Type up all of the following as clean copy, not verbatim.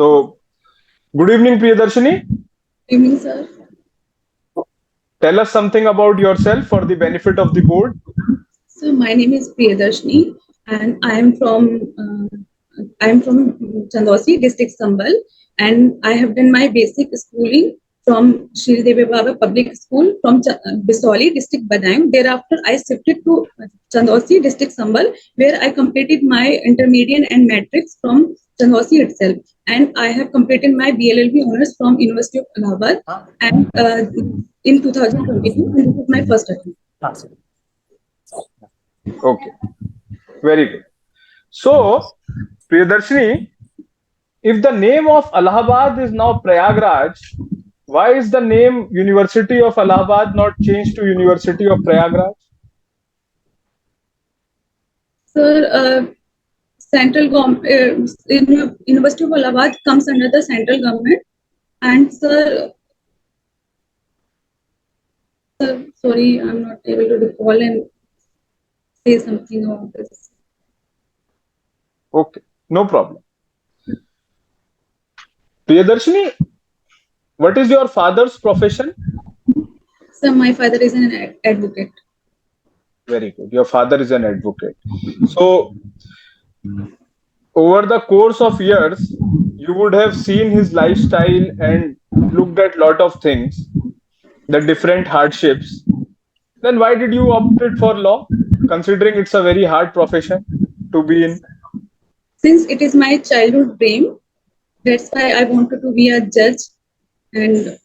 So, good evening, Priyadarshini. Evening, sir. Tell us something about yourself for the benefit of the board. So my name is Priyadarshini, and I am from Chandausi district, Sambal, and I have done my basic schooling from Shri Devi Baba Public School from Bisoli district, Badaim. Thereafter, I shifted to Chandausi district, Sambal, where I completed my intermediate and matrix from Chandausi itself, and I have completed my BLLB honors from University of Allahabad, and in 2022, and this is my first attempt. Okay, very good. So, Priyadarshini, if the name of Allahabad is now Prayagraj, why is the name University of Allahabad not changed to University of Prayagraj? Sir, central government, University of Allahabad comes under the central government, and sir, sorry, I'm not able to recall and say something about this. Okay, no problem. Priyadarshini, what is your father's profession? Sir, my father is an advocate. Very good. Your father is an advocate. So, over the course of years, you would have seen his lifestyle and looked at lot of things, the different hardships. Then why did you opt it for law, considering it's a very hard profession to be in? Since it is my childhood dream, that's why I wanted to be a judge. And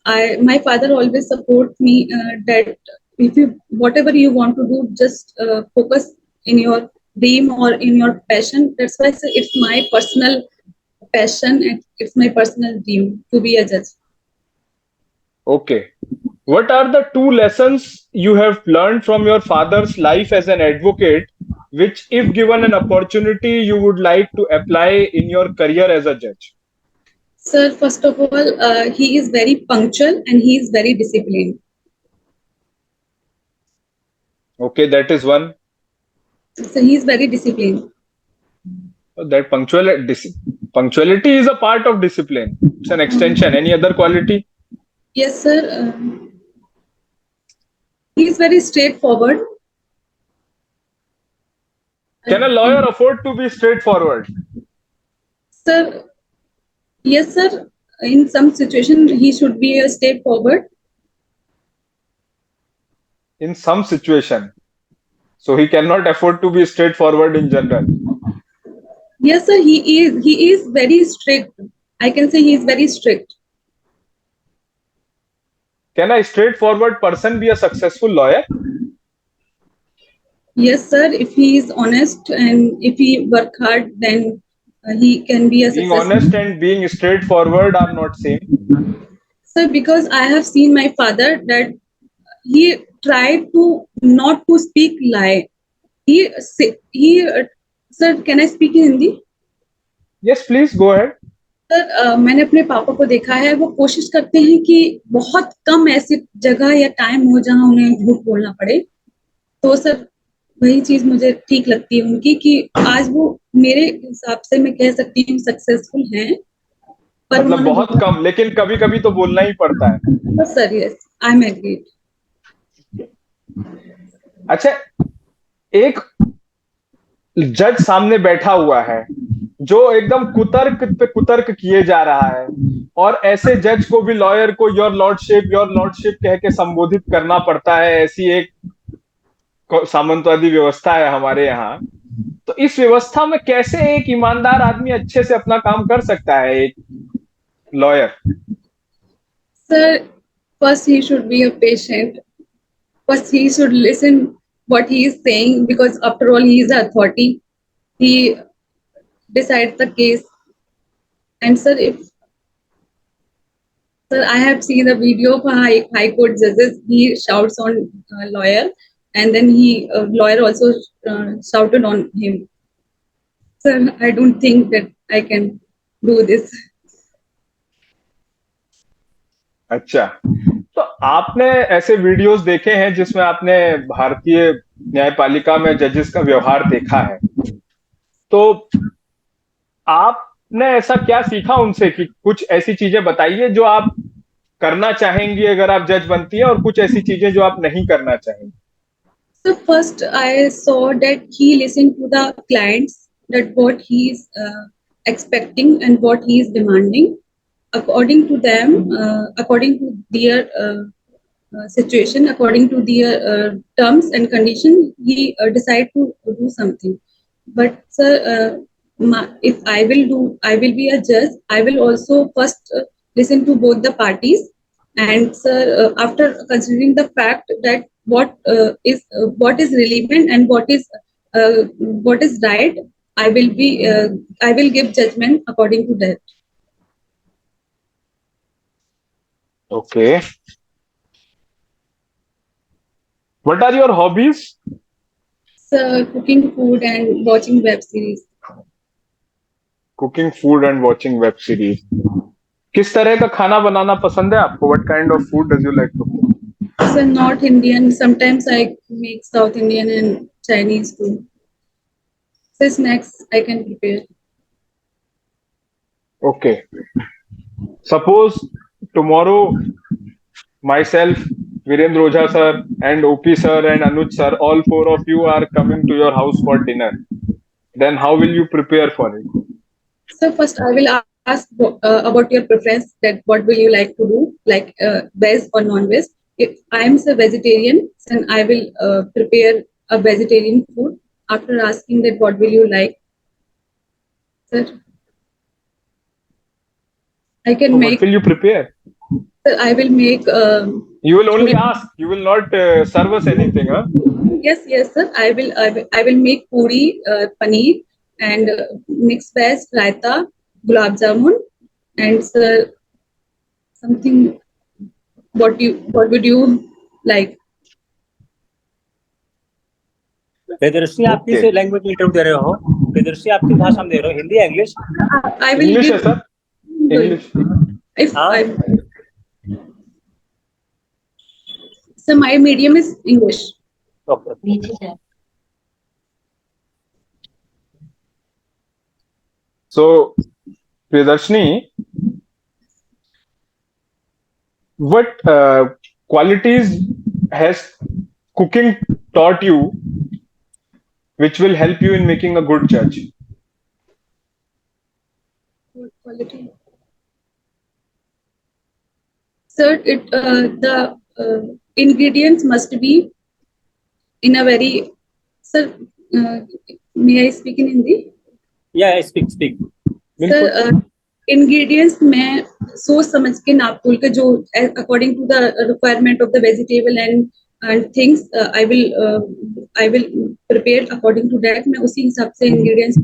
my father always supports me that if you whatever you want to do, just focus in your dream or in your passion. That's why it's my personal passion and it's my personal dream to be a judge. Okay. What are the two lessons you have learned from your father's life as an advocate, which, if given an opportunity, you would like to apply in your career as a judge? Sir, first of all, he is very punctual and he is very disciplined. Okay, that is one. So he is very disciplined. That punctuality is a part of discipline. It's an extension. Any other quality? Yes, sir. He is very straightforward. Can a lawyer afford to be straightforward? Sir, yes, sir. In some situation, he should be a straightforward. In some situation. So he cannot afford to be straightforward in general. Yes, sir. He is. He is very strict. I can say he is very strict. Can a straightforward person be a successful lawyer? Yes, sir. If he is honest and if he work hard, then he can be a Being successful. honest and being straightforward are not same. Sir, because I have seen my father that he tried to not to speak lie. Sir, can I speak in Hindi? Yes, please go ahead. Sir मैंने अपने पापा को देखा है, वो कोशिश करते हैं कि बहुत कम ऐसी जगह या टाइम हो जहां उन्हें झूठ बोलना पड़े। तो सर वही चीज मुझे ठीक लगती है उनकी कि आज वो मेरे हिसाब से मैं कह सकती हूँ सक्सेसफुल हैं, पर मतलब उन्होंने बहुत कम, लेकिन कभी कभी तो बोलना ही पड़ता है। Sir yes I am agreed. अच्छा, एक जज सामने बैठा हुआ है जो एकदम कुतर्क पे कुतर्क किए जा रहा है, और ऐसे जज को भी लॉयर को योर लॉर्डशिप कह के संबोधित करना पड़ता है। ऐसी एक सामंतवादी व्यवस्था है हमारे यहाँ। तो इस व्यवस्था में कैसे एक ईमानदार आदमी अच्छे से अपना काम कर सकता है, एक lawyer? Sir first he should be a patient, first he should listen what he is saying, because after all he is the authority, he decides the case. And sir, if sir, I have seen a video of high court judges, he shouts on lawyer, and then lawyer also shouted on him. Sir, I don't think that I can do this. अच्छा, तो आपने ऐसे videos देखे हैं जिसमें आपने भारतीय न्यायपालिका में जजेस का व्यवहार देखा है, तो आप आपने ऐसा क्या सीखा उनसे कि कुछ ऐसी चीजें बताइए जो आप करना चाहेंगी अगर आप जज बनती है, और कुछ ऐसी चीजें जो आप नहीं करना चाहेंगी? So first, I saw that he listened to the clients, that what he is expecting and what he is demanding. According to them, according to their situation, according to their terms and conditions, he decide to do something. But sir, if I will be a judge. I will also first listen to both the parties, and sir, after considering the fact that what is relevant and what is right, I will give judgment according to that. Okay. What are your hobbies? Sir, cooking food and watching web series. Cooking food and watching web series. किस तरह का खाना बनाना पसंद है आपको? What kind of food does you like to cook? So North Indian. Sometimes I make South Indian and Chinese food. So snacks I can prepare. Okay. Suppose tomorrow myself, Virendra Ojha sir, and OP sir and Anuj sir, all four of you are coming to your house for dinner. Then how will you prepare for it? So first I will ask about your preference, that what will you like to do, like veg or non-veg. If I am a vegetarian, then I will prepare a vegetarian food. After asking that what will you like, sir, I can So make. what will you prepare? Sir, I will make. You will only ask. You will not serve us anything, huh? Yes, sir. I will make puri, paneer, and mixed veg, raita, gulab jamun, and sir, something. What would you like? Priyadarshini, आप किस language में interview दे रहे हो? प्रियदर्शनी, आप किस भाषा में दे रहे हो? हिंदी या English? I will English give. है सर. English. If हाँ? so my medium is English. Okay. So, Priyadarshini, what qualities has cooking taught you which will help you in making a good judge? Good quality. Sir, the ingredients must be in a very. Sir, may I speak in Hindi? Yeah, speak. Sir ingredients मैं सोच समझ के नाप तोल के, जो according to the requirement of the vegetable and things, I will prepare according to that. मैं उसी हिसाब से इंग्रेडिएंट्स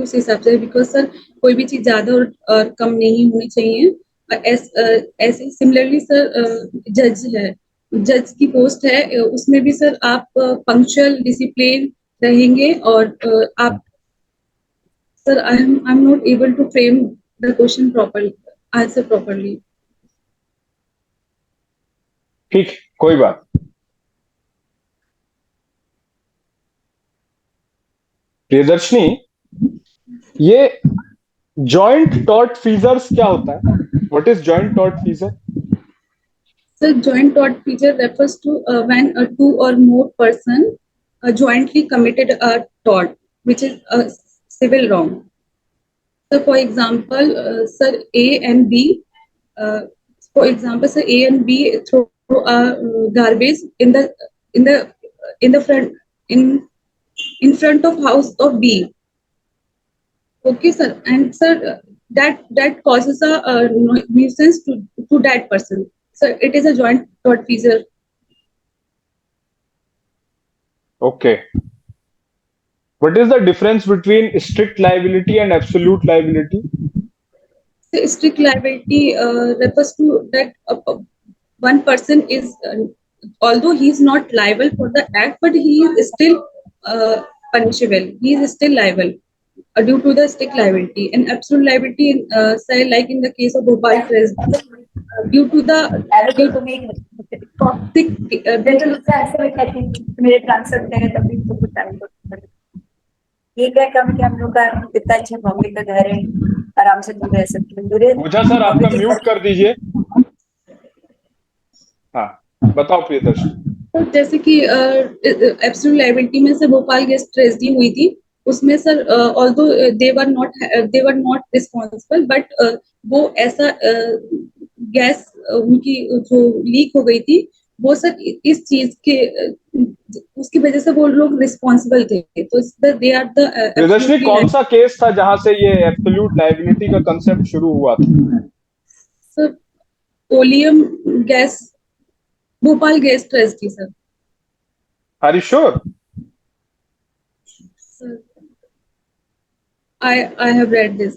उसी हिसाब से, बिकॉज सर कोई भी चीज ज्यादा और कम नहीं होनी चाहिए. ऐसे सिमिलरली सर जज है, जज की पोस्ट है, उसमें भी सर आप पंक्चुअल डिसिप्लिन रहेंगे. और आप Sir, I'm not able to frame the question properly, answer properly. ठीक, कोई बात. प्रियदर्शनी, ये जॉइंट टॉट फीजर्स क्या होता है? What is joint tort feature? So joint tort feature refers to when two or more person jointly committed a tort, which is a civil wrong. So for example, sir, A and B. For example, sir, A and B throw garbage in the front in front of house of B. Okay, sir, and sir, that causes a nuisance to that person. So it is a joint tort feature. Okay. What is the difference between strict liability and absolute liability? So strict liability refers to that one person is, although he is not liable for the act, but he is still punishable. He is still liable due to the strict liability. And absolute liability, say like in the case of Bhopal Press, due to the toxic ठीक है, कम क्या हम लोग का इतना अच्छा बॉम्बे का घर है, आराम से तुम रह सकते हो। दूर पूजा सर आपका म्यूट कर दीजिए। हाँ बताओ प्रियदर्शनी। तो जैसे कि एब्सोल्यूट लायबिलिटी में से भोपाल गैस ट्रेजेडी हुई थी, उसमें sir although they were not responsible, but वो ऐसा गैस उनकी जो लीक हो गई थी, वो सर इस चीज के उसकी वजह से वो लोग रिस्पॉन्सिबल थे, तो दे आर द प्रियदर्शनी कौन सा केस था जहां से ये एब्सोल्यूट लायबिलिटी का कंसेप्ट शुरू हुआ था? Sir oleum gas, Bhopal gas tragedy sir. Are you sure? I have read this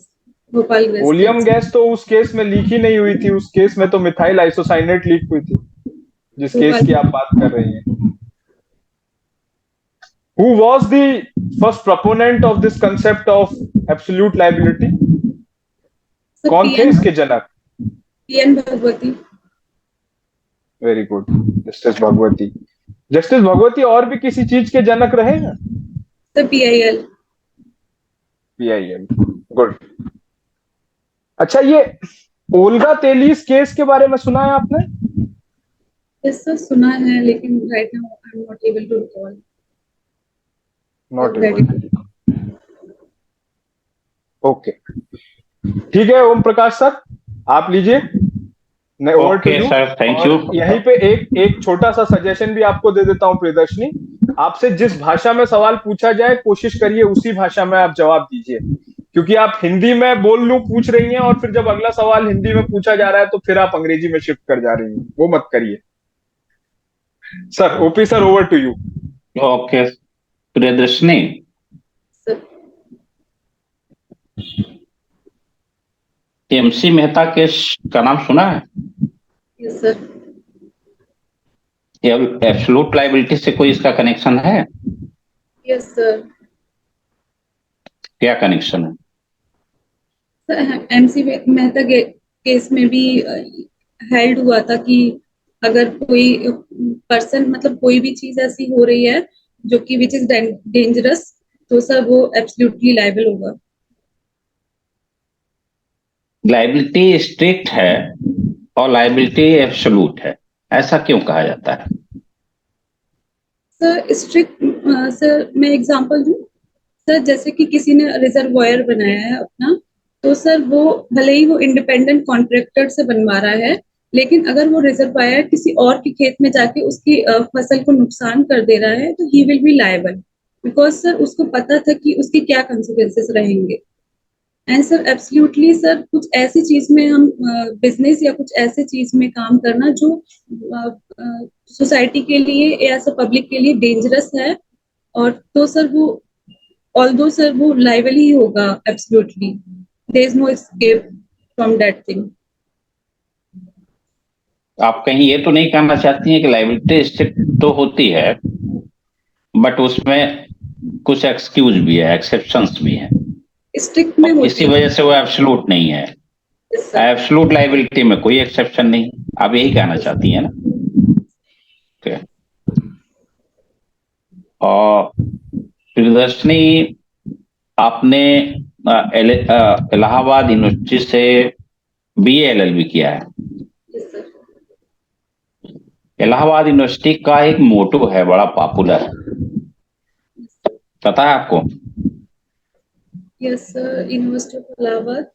Bhopal gas oleum tragedy. Gas तो उस केस में लीक ही नहीं हुई थी, उस केस में तो मिथाइल आइसोसाइनेट लीक हुई थी, जिस केस की आप बात कर रही हैं। Who was the first proponent of this concept of absolute liability? Sir कौन थे इसके जनक? PN Bhagwati. Very good, justice Bhagwati. Justice Bhagwati और भी किसी चीज के जनक रहे हैं? Sir PIL. PIL, good. अच्छा, ये ओल्गा तेलीस केस के बारे में सुना है आपने? यस सर सुना है, लेकिन right now I am not able to recall. Not able. Okay, ठीक है ओम प्रकाश सर, आप लीजिए। Over to okay you sir, thank और यू। यहीं पे एक छोटा सा सजेशन भी आपको दे देता हूं प्रियदर्शनी, आपसे जिस भाषा में सवाल पूछा जाए कोशिश करिए उसी भाषा में आप जवाब दीजिए, क्योंकि आप हिंदी में बोल लूं पूछ रही हैं और फिर जब अगला सवाल हिंदी में पूछा जा रहा है तो फिर आप अंग्रेजी में शिफ्ट कर जा रही हैं, वो मत करिए। Sir OP sir, over to you. Okay Priyadarshini, sir MC Mehta case का नाम सुना है? Yes sir. एब्सोल्यूट लायबिलिटी से कोई इसका कनेक्शन है? Yes sir. क्या कनेक्शन है? सर एमसी मेहता केस में भी हेल्ड हुआ था कि अगर कोई पर्सन, मतलब कोई भी चीज ऐसी हो रही है जो कि विच इज डेंजरस, तो सर वो एब्सोल्युटली लायबल होगा। लायबिलिटी स्ट्रिक्ट है और लायबिलिटी एब्सोल्यूट है, ऐसा क्यों कहा जाता है? सर स्ट्रिक्ट, सर मैं एग्जांपल दूं सर, जैसे कि किसी ने रिजर्वायर बनाया है अपना, तो सर वो भले ही वो इंडिपेंडेंट कॉन्ट्रैक्टर से बनवा रहा है, लेकिन अगर वो रिजर्वायर किसी और के खेत में जाके उसकी फसल को नुकसान कर दे रहा है, तो he will be liable, because sir उसको पता था कि उसके क्या कंसिक्वेंसेस रहेंगे। एंड सर एब्सोल्युटली सर, कुछ ऐसी चीज में हम बिजनेस या कुछ ऐसे चीज में काम करना जो सोसाइटी के लिए या सर पब्लिक के लिए डेंजरस है, और तो सर वो ऑल्दो सर वो लाइबल ही होगा absolutely, there is no escape from that thing. आप कहीं ये तो नहीं कहना चाहती हैं कि लायबिलिटी स्ट्रिक्ट तो होती है बट उसमें कुछ एक्सक्यूज भी है, एक्सेप्शंस भी है, स्ट्रिक्ट में इसी वजह से वो एब्सोल्यूट नहीं है? एब्सोल्यूट लायबिलिटी में कोई एक्सेप्शन नहीं, आप यही कहना चाहती हैं ना? okay. और प्रियदर्शनी, आपने इलाहाबाद यूनिवर्सिटी से बीए एलएलबी किया है। इलाहाबाद यूनिवर्सिटी का एक मोटो है बड़ा पॉपुलर, पता है आपको? Yes sir, university of Allahabad,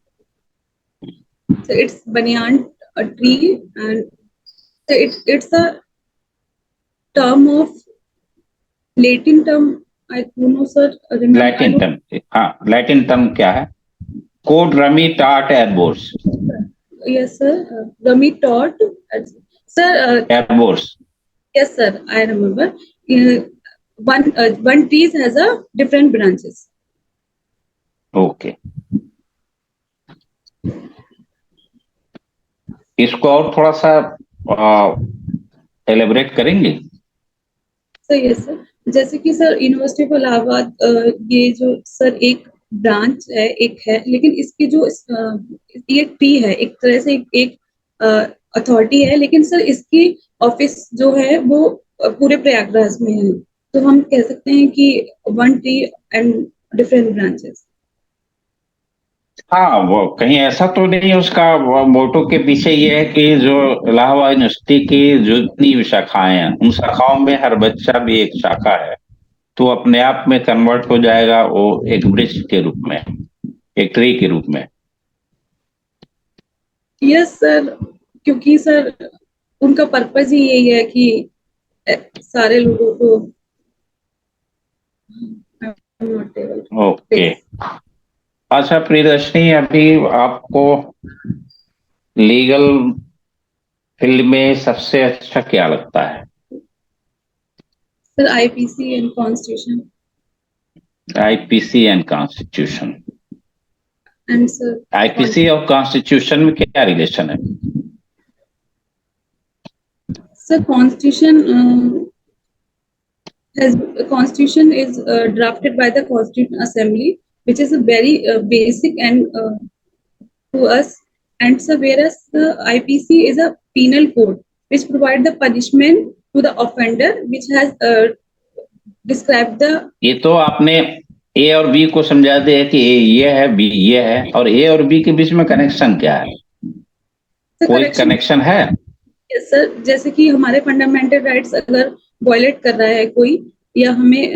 so it's banyan a tree, and so it's a term of Latin term, I don't know sir, Latin term, हाँ लैटिन टर्म क्या है? कोड रमी टाट एरबोर्स। yes sir, Rami taught sir, एरबोर्स, yes sir, I remember, one tree has a different branches. Okay, इसको और थोड़ा सा elaborate करेंगे? Sir yes sir, जैसे कि सर यूनिवर्सिटी ऑफ इलाहाबाद, ये जो सर एक ब्रांच है, एक है, लेकिन इसकी जो ये ट्री है, एक तरह से एक अथॉरिटी है, लेकिन सर इसकी ऑफिस जो है वो पूरे प्रयागराज में है, तो हम कह सकते हैं कि one tree and different branches. हाँ, वो कहीं ऐसा तो नहीं उसका मोटो के पीछे ये है कि जो इलाहाबाद यूनिवर्सिटी की जितनी शाखाएं हैं उन शाखाओं में हर बच्चा भी एक शाखा है, तो अपने आप में कन्वर्ट हो जाएगा वो एक वृक्ष के रूप में, एक ट्री के रूप में। यस सर, क्योंकि सर उनका पर्पज ही यही है कि सारे लोगों को ओके। अच्छा प्रियदर्शनी, अभी आपको लीगल फील्ड में सबसे अच्छा क्या लगता है? Sir IPC and constitution. IPC and constitution. And sir IPC और कॉन्स्टिट्यूशन में क्या रिलेशन है? Sir constitution is drafted by the Constituent Assembly, which is a very basic and to us. And so, whereas the IPC is a penal code which provide the punishment to the offender, which has described the. ये तो आपने ए और B को समझा दिया कि ए ये है, बी ये है, और ए और बी के बीच में कनेक्शन क्या है? कोई कनेक्शन है? सर जैसे कि हमारे फंडामेंटल राइट्स अगर वायलेट कर रहा है कोई, या हमें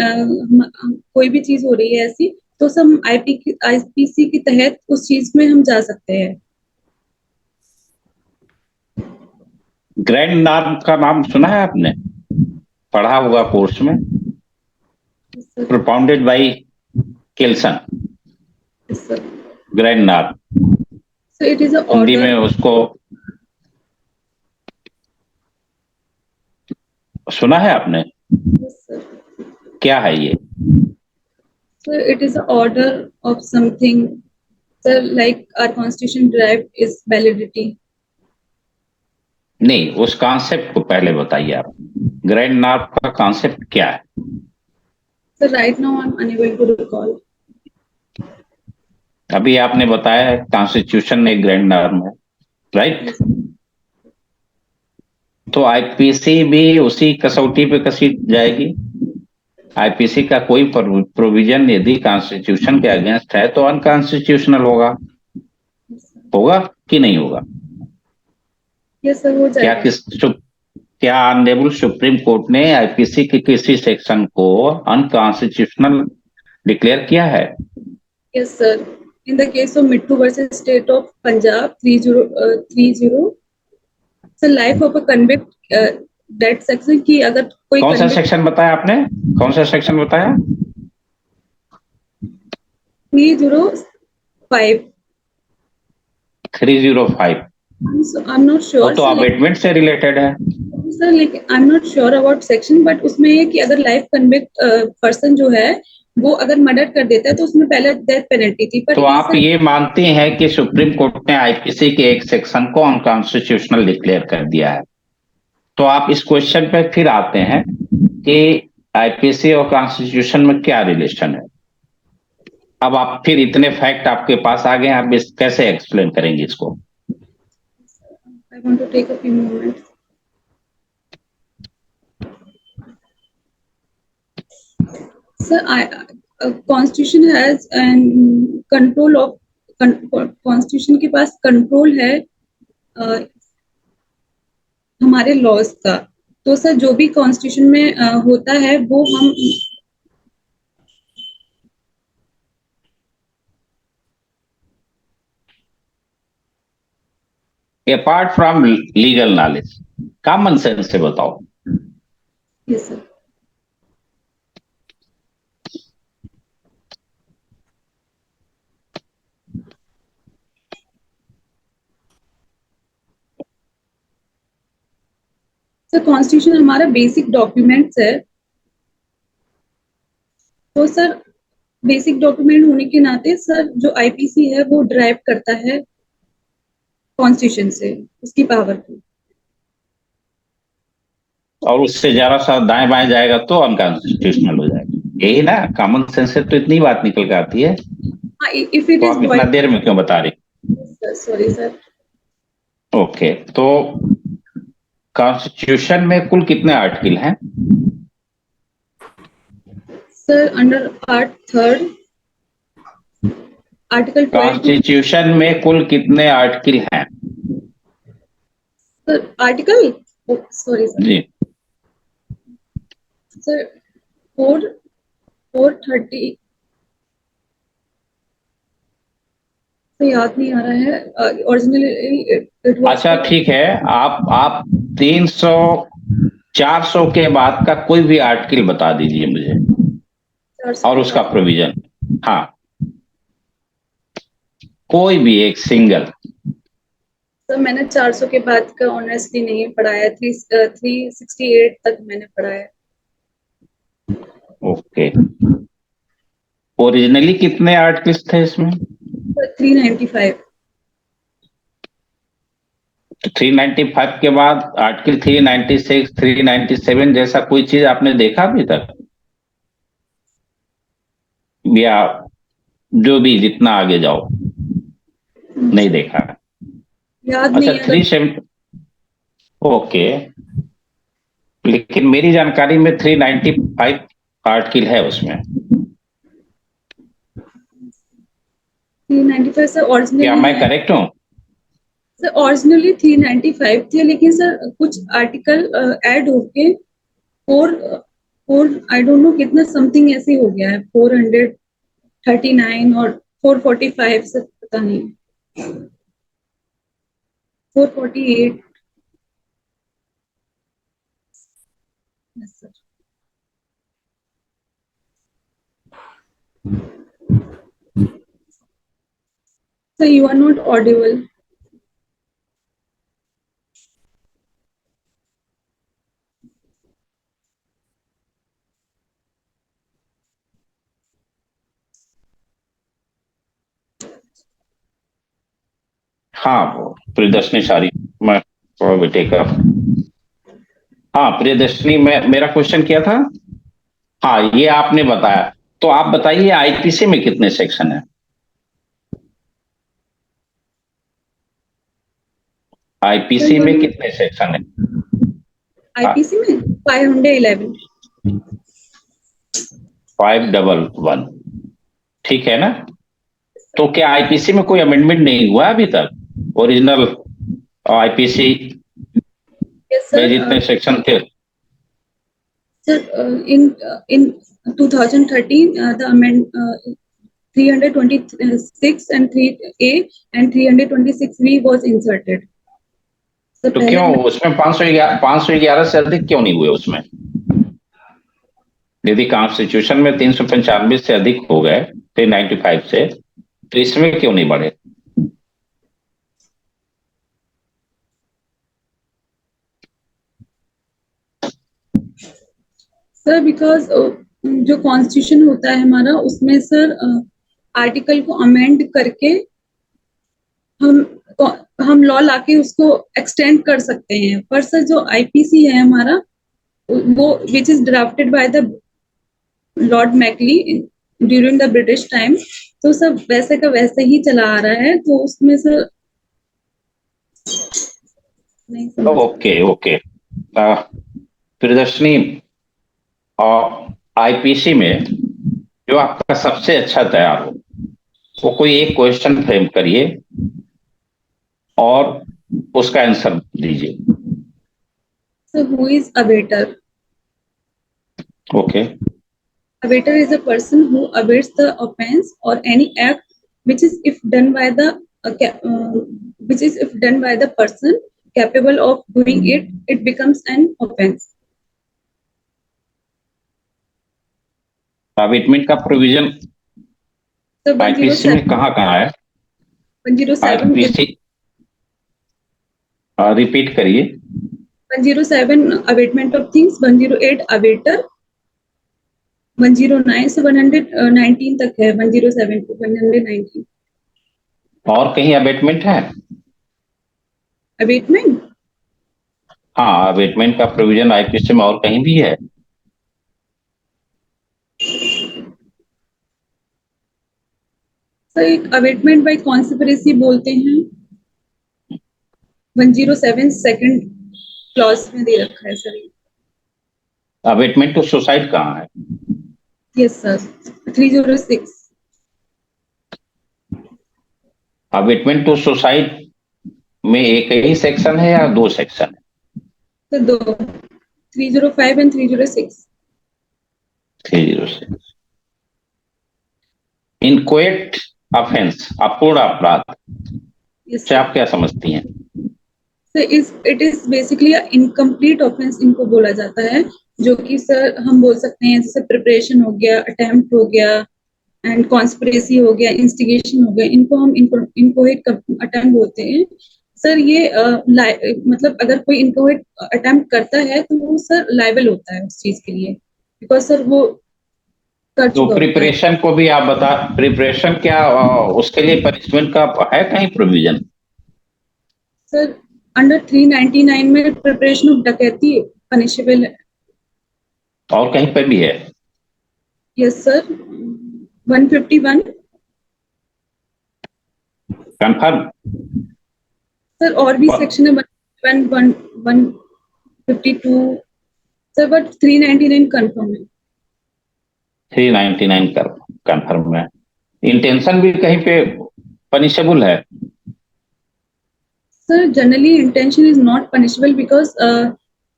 कोई भी चीज हो रही है ऐसी, तो हम आईपीसी के तहत उस चीज में हम जा सकते हैं। ग्रैंड नॉर्म का नाम सुना है आपने? पढ़ा होगा कोर्स में। Propounded by Kelsen. Grand norm. So it is a Hindi में उसको सुना है आपने? क्या है ये? Sir it is a order of something sir, like our constitution drive is validity. नहीं, उस कॉन्सेप्ट को पहले बताइए आप। ग्रैंड नॉर्म का कॉन्सेप्ट क्या है? Sir right now I am unable to recall. अभी आपने बताया कॉन्स्टिट्यूशन में ग्रैंड नॉर्म है, राइट? तो आईपीसी भी उसी कसौटी पे कसी जाएगी। आईपीसी का कोई प्रोविजन यदि कॉन्स्टिट्यूशन के अगेंस्ट है तो अनकॉन्स्टिट्यूशनल होगा। होगा कि नहीं होगा? यस सर, हो जाएगा। क्या ऑनरेबल सुप्रीम कोर्ट ने आईपीसी के किसी सेक्शन को अनकॉन्स्टिट्यूशनल डिक्लेयर किया है? Yes sir, in the case of Mittu versus state of Punjab 3030 sir, life of a convict that section की अगर कोई कौन सा सेक्शन बताया आपने? कौन सा सेक्शन बताया? 305। 305। So I'm not sure. तो अबेटमेंट से रिलेटेड है सर, लेकिन आई am not sure about section, but उसमें ये कि अगर लाइफ कन्विक्ट पर्सन जो है वो अगर मर्डर कर देता है तो उसमें पहले डेथ पेनल्टी थी। पर तो आप ये मानते हैं कि सुप्रीम कोर्ट ने आईपीसी के एक सेक्शन को अनकॉन्स्टिट्यूशनल डिक्लेयर कर दिया है? तो आप इस क्वेश्चन पे फिर आते हैं कि आईपीसी और कॉन्स्टिट्यूशन में क्या रिलेशन है। अब आप फिर इतने फैक्ट आपके पास आ गए, आप इस कैसे एक्सप्लेन करेंगे इसको? I want to take a few moments. Sir, Constitution has and control of Constitution के पास कंट्रोल है हमारे लॉज का। तो सर जो भी कॉन्स्टिट्यूशन में होता है वो हम apart from legal knowledge, common sense से बताओ। Yes sir. सर कॉन्स्टिट्यूशन हमारा बेसिक डॉक्यूमेंट्स है। तो सर बेसिक डॉक्यूमेंट होने के नाते सर जो आईपीसी है वो ड्राइव करता है कॉन्स्टिट्यूशन से, उसकी पावर को। और उससे जरा सा दाएं बाएं जाएगा तो अनकॉन्स्टिट्यूशनल हो जाएगा। यही ना कॉमन सेंस से तो इतनी बात निकल के आती है। इफ इट तो आप इतना देर में क्यों बता रहे? Sorry sir. ओके, तो कॉन्स्टिट्यूशन में कुल कितने आर्टिकल हैं? Sir under part 3 article 12 constitution में कुल कितने आर्टिकल हैं? सर आर्टिकल, सॉरी सर, जी, सर 430, तो याद नहीं आ रहा है ओरिजिनली। अच्छा ठीक है, आप 300 400 के बाद का कोई भी आर्टिकल बता दीजिए मुझे और उसका प्रोविजन। हाँ, कोई भी एक सिंगल। सर मैंने 400 के बाद का ऑनेस्टली नहीं पढ़ा है, 368 तक मैंने पढ़ा है। ओके, ओरिजिनली कितने आर्टिकल्स थे इसमें? 395। तो 395 के बाद आर्टिकल 396 397 जैसा कोई चीज आपने देखा अभी तक, या जो भी जितना आगे जाओ नहीं देखा? याद अच्छा नहीं है 370, ओके, लेकिन मेरी जानकारी में 395 आर्टिकल है उसमें। 395 सर क्या मैं ओरिजिनली। करेक्ट हूँ? सर ओरिजिनली 395 थे, लेकिन सर कुछ आर्टिकल ऐड होके four four I don't know कितना समथिंग ऐसे हो गया है, 439 और 445 से पता नहीं, 448। Yes sir. Sir you are not audible. हाँ, वो प्रियदर्शनी सारी, मैं बेटे का। हाँ प्रियदर्शनी, में मेरा क्वेश्चन क्या था? हाँ ये आपने बताया, तो आप बताइए आईपीसी में कितने सेक्शन है? आईपीसी में कितने सेक्शन है? आईपीसी में 511। 511, ठीक है ना? तो क्या आईपीसी में कोई अमेंडमेंट नहीं हुआ अभी तक? ओरिजिनल आईपीसी यस में सर। जितने सेक्शन थे? Sir, in 2013, the amend 326 and 3A and 326B was inserted. So तो पहले क्यों उसमें 511 से अधिक क्यों नहीं हुए उसमें? यदि कॉन्स्टिट्यूशन में 395 से अधिक हो गए 395 से, तो इसमें क्यों नहीं बढ़े? सर बिकॉज जो कॉन्स्टिट्यूशन होता है हमारा, उसमें सर आर्टिकल को अमेंड करके हम लॉ लाके उसको एक्सटेंड कर सकते हैं, पर सर जो आईपीसी है हमारा, वो which is drafted by the Lord Macaulay during the British time, तो सब वैसे का वैसे ही चला आ रहा है, तो उसमें से नहीं समझ। ओके ओके, प्रियदर्शनी, और आईपीसी में जो आपका सबसे अच्छा तैयार हो, वो कोई एक क्वेश्चन फ्रेम करिए और उसका आंसर दीजिए। So who is a waiter? Okay, A waiter is a person who awaits the offense or any act which is if done by the which is if done by the person capable of doing it, it becomes an offense. Abetment का provision So IPC में कहाँ कहाँ है? 107 is IPC repeat करिए। 107 abatement of things, 108 abater, 109 से 119 तक है, 107 to 119 और कहीं अबेटमेंट है? abatement। हाँ, अबेटमेंट का प्रोविजन आईपीसी में और कहीं भी है? सर एक अवेटमेंट बाय कॉन्स्पिरेसी बोलते हैं, 107 सेकंड क्लॉज में दे रखा है सर। अबेटमेंट टू सुसाइड कहाँ है? Yes sir, 306। Abetment to suicide में एक ही सेक्शन है या दो सेक्शन है? सर दो, 305 एंड 306। 306। इनक्वेट ऑफेंस, अपूर्ण अपराध यस से आप क्या समझती हैं? Sir, it is basically incomplete offence इनको बोला जाता है, जो कि सर हम बोल सकते हैं जैसे प्रिपरेशन हो गया, अटेम्प्ट हो गया एंड कॉन्स्पिरेसी हो गया, इंस्टिगेशन हो गया, इनको एक अटेम्प्ट बोलते हैं सर। ये मतलब अगर कोई इनको एक अटेम्प्ट करता है तो वो सर लायबल होता है उस चीज के लिए, बिकॉज सर वो कर तो चुका होता है। प्रिपरेशन को भी आप बता, प्रिपरेशन क्या उसके लिए पनिशमेंट का है कहीं प्रोविजन? सर अंडर 399 में प्रिपरेशन ऑफ डकैती पनिशेबल है। और कहीं पर भी है? Yes sir, 151। कंफर्म? सर और भी सेक्शन है 152 सर, बट 399 कंफर्म है। 399 कंफर्म है। इंटेंशन भी कहीं पे पनिशेबल है? Sir, generally intention is not punishable because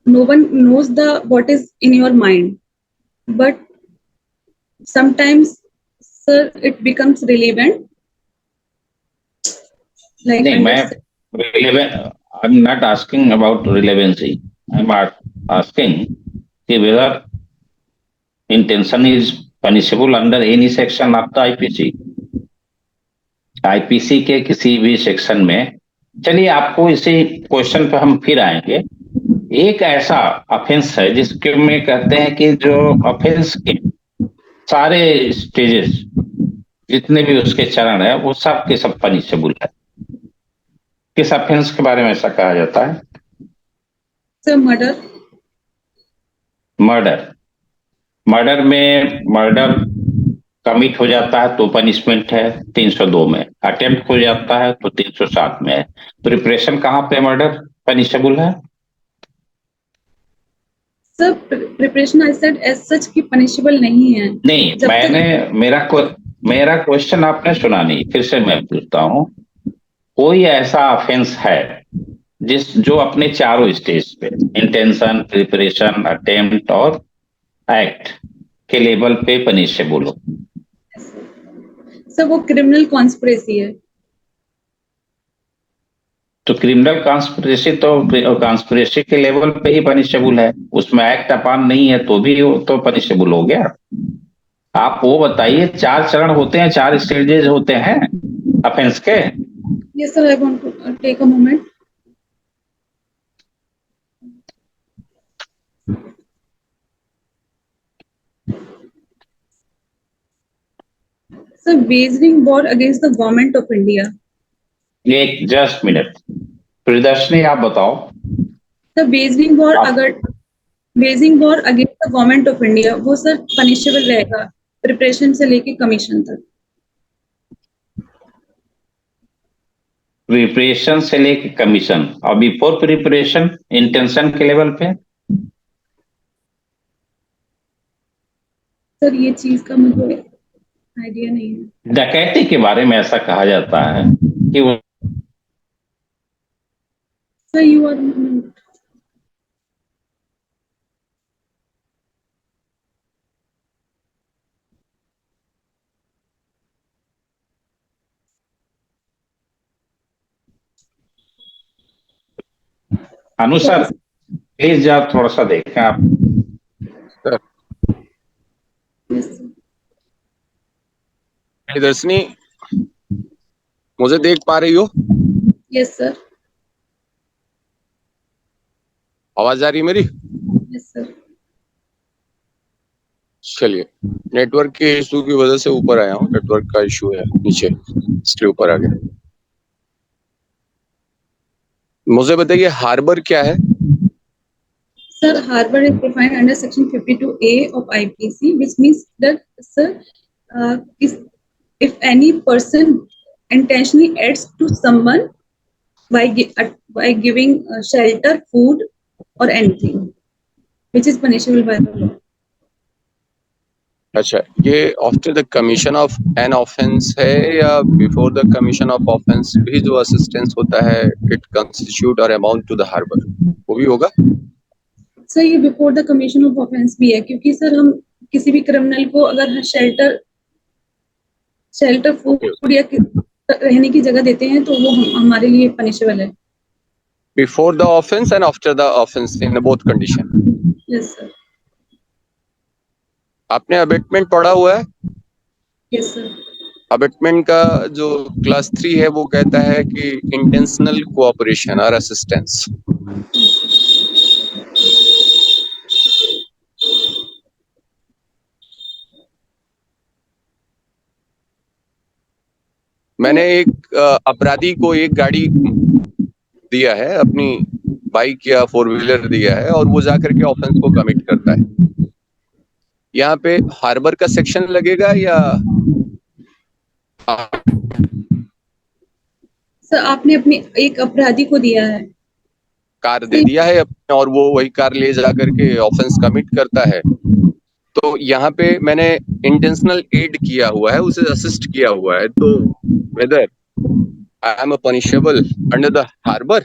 no one knows what is in your mind. But sometimes, sir, it becomes relevant. Like नहीं, मैं relevant, I am not asking about relevancy, I am asking कि whether intention is punishable under any section of the IPC. IPC के किसी भी section में। चलिए, आपको इसी क्वेश्चन पे हम फिर आएंगे। एक ऐसा ऑफेंस है जिसके में कहते हैं कि जो ऑफेंस के सारे स्टेजेस, जितने भी उसके चरण है, वो सब के सब पनिशेबल है। किस ऑफेंस के बारे में ऐसा कहा जाता है? sir, murder. मर्डर। मर्डर में मर्डर कमिट हो जाता है तो पनिशमेंट है 302 में, अटेम्प्ट हो जाता है तो 307 में है। प्रिपरेशन कहाँ पे मर्डर पनिशेबल है? Sir, preparation I said as such कि punishable नहीं है। नहीं, जब मैंने तक मेरा क्वेश्चन आपने सुना नहीं, फिर से मैं पूछता हूँ। कोई ऐसा ऑफेंस है जो अपने चारों स्टेज पे, इंटेंशन, प्रिपरेशन, अटेम्प्ट और एक्ट के लेवल पे पनिशेबल हो? सर वो क्रिमिनल कॉन्स्पिरेसी है। तो क्रिमिनल कॉन्स्पिरेसी के लेवल पे ही पनिशेबल है, उसमें एक्ट अपान नहीं है तो भी वो तो पनिशेबल हो गया। आप वो बताइए, 4 चरण होते हैं, 4 स्टेजेस होते हैं ऑफेंस के। Yes sir, I want to take a moment. Sir, waging war against the government of India. एक जस्ट मिनट, प्रियदर्शनी आप बताओ। Sir waging war against the government of India वो सर पनिशेबल रहेगा प्रिपरेशन से लेके कमीशन तक। Preparation से लेके कमीशन, और बिफोर प्रिपरेशन इंटेंशन के लेवल पे? सर ये चीज का मुझे आइडिया नहीं है। डकैती के बारे में ऐसा कहा जाता है कि वो सर यू आर अनुसार प्लीज आप थोड़ा सा देखें आप। प्रियदर्शनी, मुझे देख पा रही हो? Yes sir. आवाज आ रही है मेरी? Yes sir. चलिए, नेटवर्क के इशू की वजह से ऊपर आया हूँ, नेटवर्क का इशू है नीचे, इसलिए ऊपर आ गया। मुझे बताइए हार्बर क्या है? Sir, harbor is defined under section 52A of IPC, which means that, sir, if any person intentionally adds to someone by giving shelter, food, or anything, which is punishable by the law. अच्छा, ये after the commission of an offence है या before the commission of offence भी जो assistance होता है it constitute और amount to the harbour, वो भी होगा? सर ये before the commission of offence भी है, क्योंकि सर हम किसी भी क्रिमिनल को अगर शेल्टर शेल्टर फूड या रहने की जगह देते हैं तो वो हमारे लिए पनिशेबल है। Before the offence and after the offence in both condition. Yes sir. आपने अबेटमेंट पढ़ा हुआ है? Yes sir. अबेटमेंट का जो क्लास 3 है वो कहता है कि इंटेंशनल कोऑपरेशन और असिस्टेंस। मैंने एक अपराधी को एक गाड़ी दिया है, अपनी बाइक या 4 व्हीलर दिया है, और वो जाकर के ऑफेंस को कमिट करता है। यहाँ पे हार्बर का सेक्शन लगेगा या सर आपने अपने एक अपराधी को दिया है, कार दे दिया है और वो वही कार ले जाकर के ऑफेंस कमिट करता है, तो यहाँ पे मैंने इंटेंशनल एड किया हुआ है, उसे असिस्ट किया हुआ है, तो whether I am punishable under the harbour?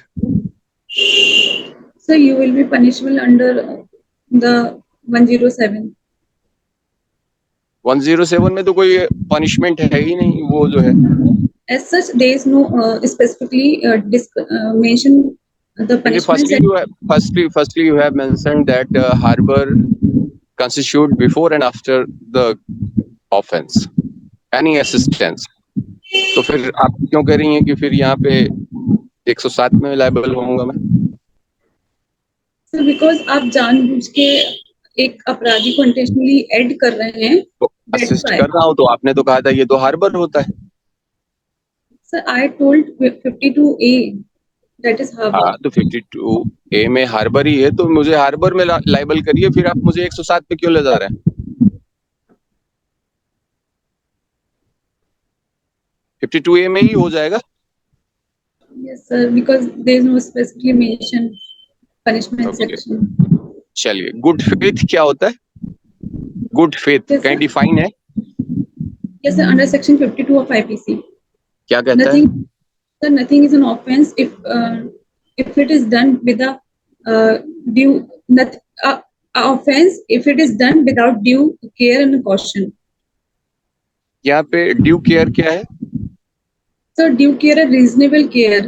Sir you will be punishable under the 107। 107 में तो कोई पनिशमेंट है ही नहीं, वो जो है As such, there is no specifically mention the punishment. Firstly, you have mentioned that harbor constitute before and after the offense, any assistance. तो फिर आप क्यों कह रही हैं कि फिर यहाँ पे 107 में लायबल होऊंगा मैं? Sir, because आप जानबूझ के एक अपराधी को इंटेंशनली ऐड कर रहे हैं। तो असिस्ट कर रहा हूँ, तो आपने तो कहा था ये तो हार्बर होता है। Sir, I told 52A that is harbor. हाँ, तो 52A में हार्बर ही है, तो मुझे हार्बर में लायबल करिए, फिर आप मुझे 107 पे क्यों ले जा रहे हैं? 52A में ही हो जाएगा। Yes sir, because there is no specifically mention punishment section. चलिए, गुड फेथ क्या होता है? गुड फेथ कहीं डिफाइन है? Yes sir, under section 52 of IPC. क्या कहता है? Sir, nothing is an offense if it is done with due offense if it is done without due care and caution. यहाँ पे ड्यू केयर क्या है? So due care and reasonable care.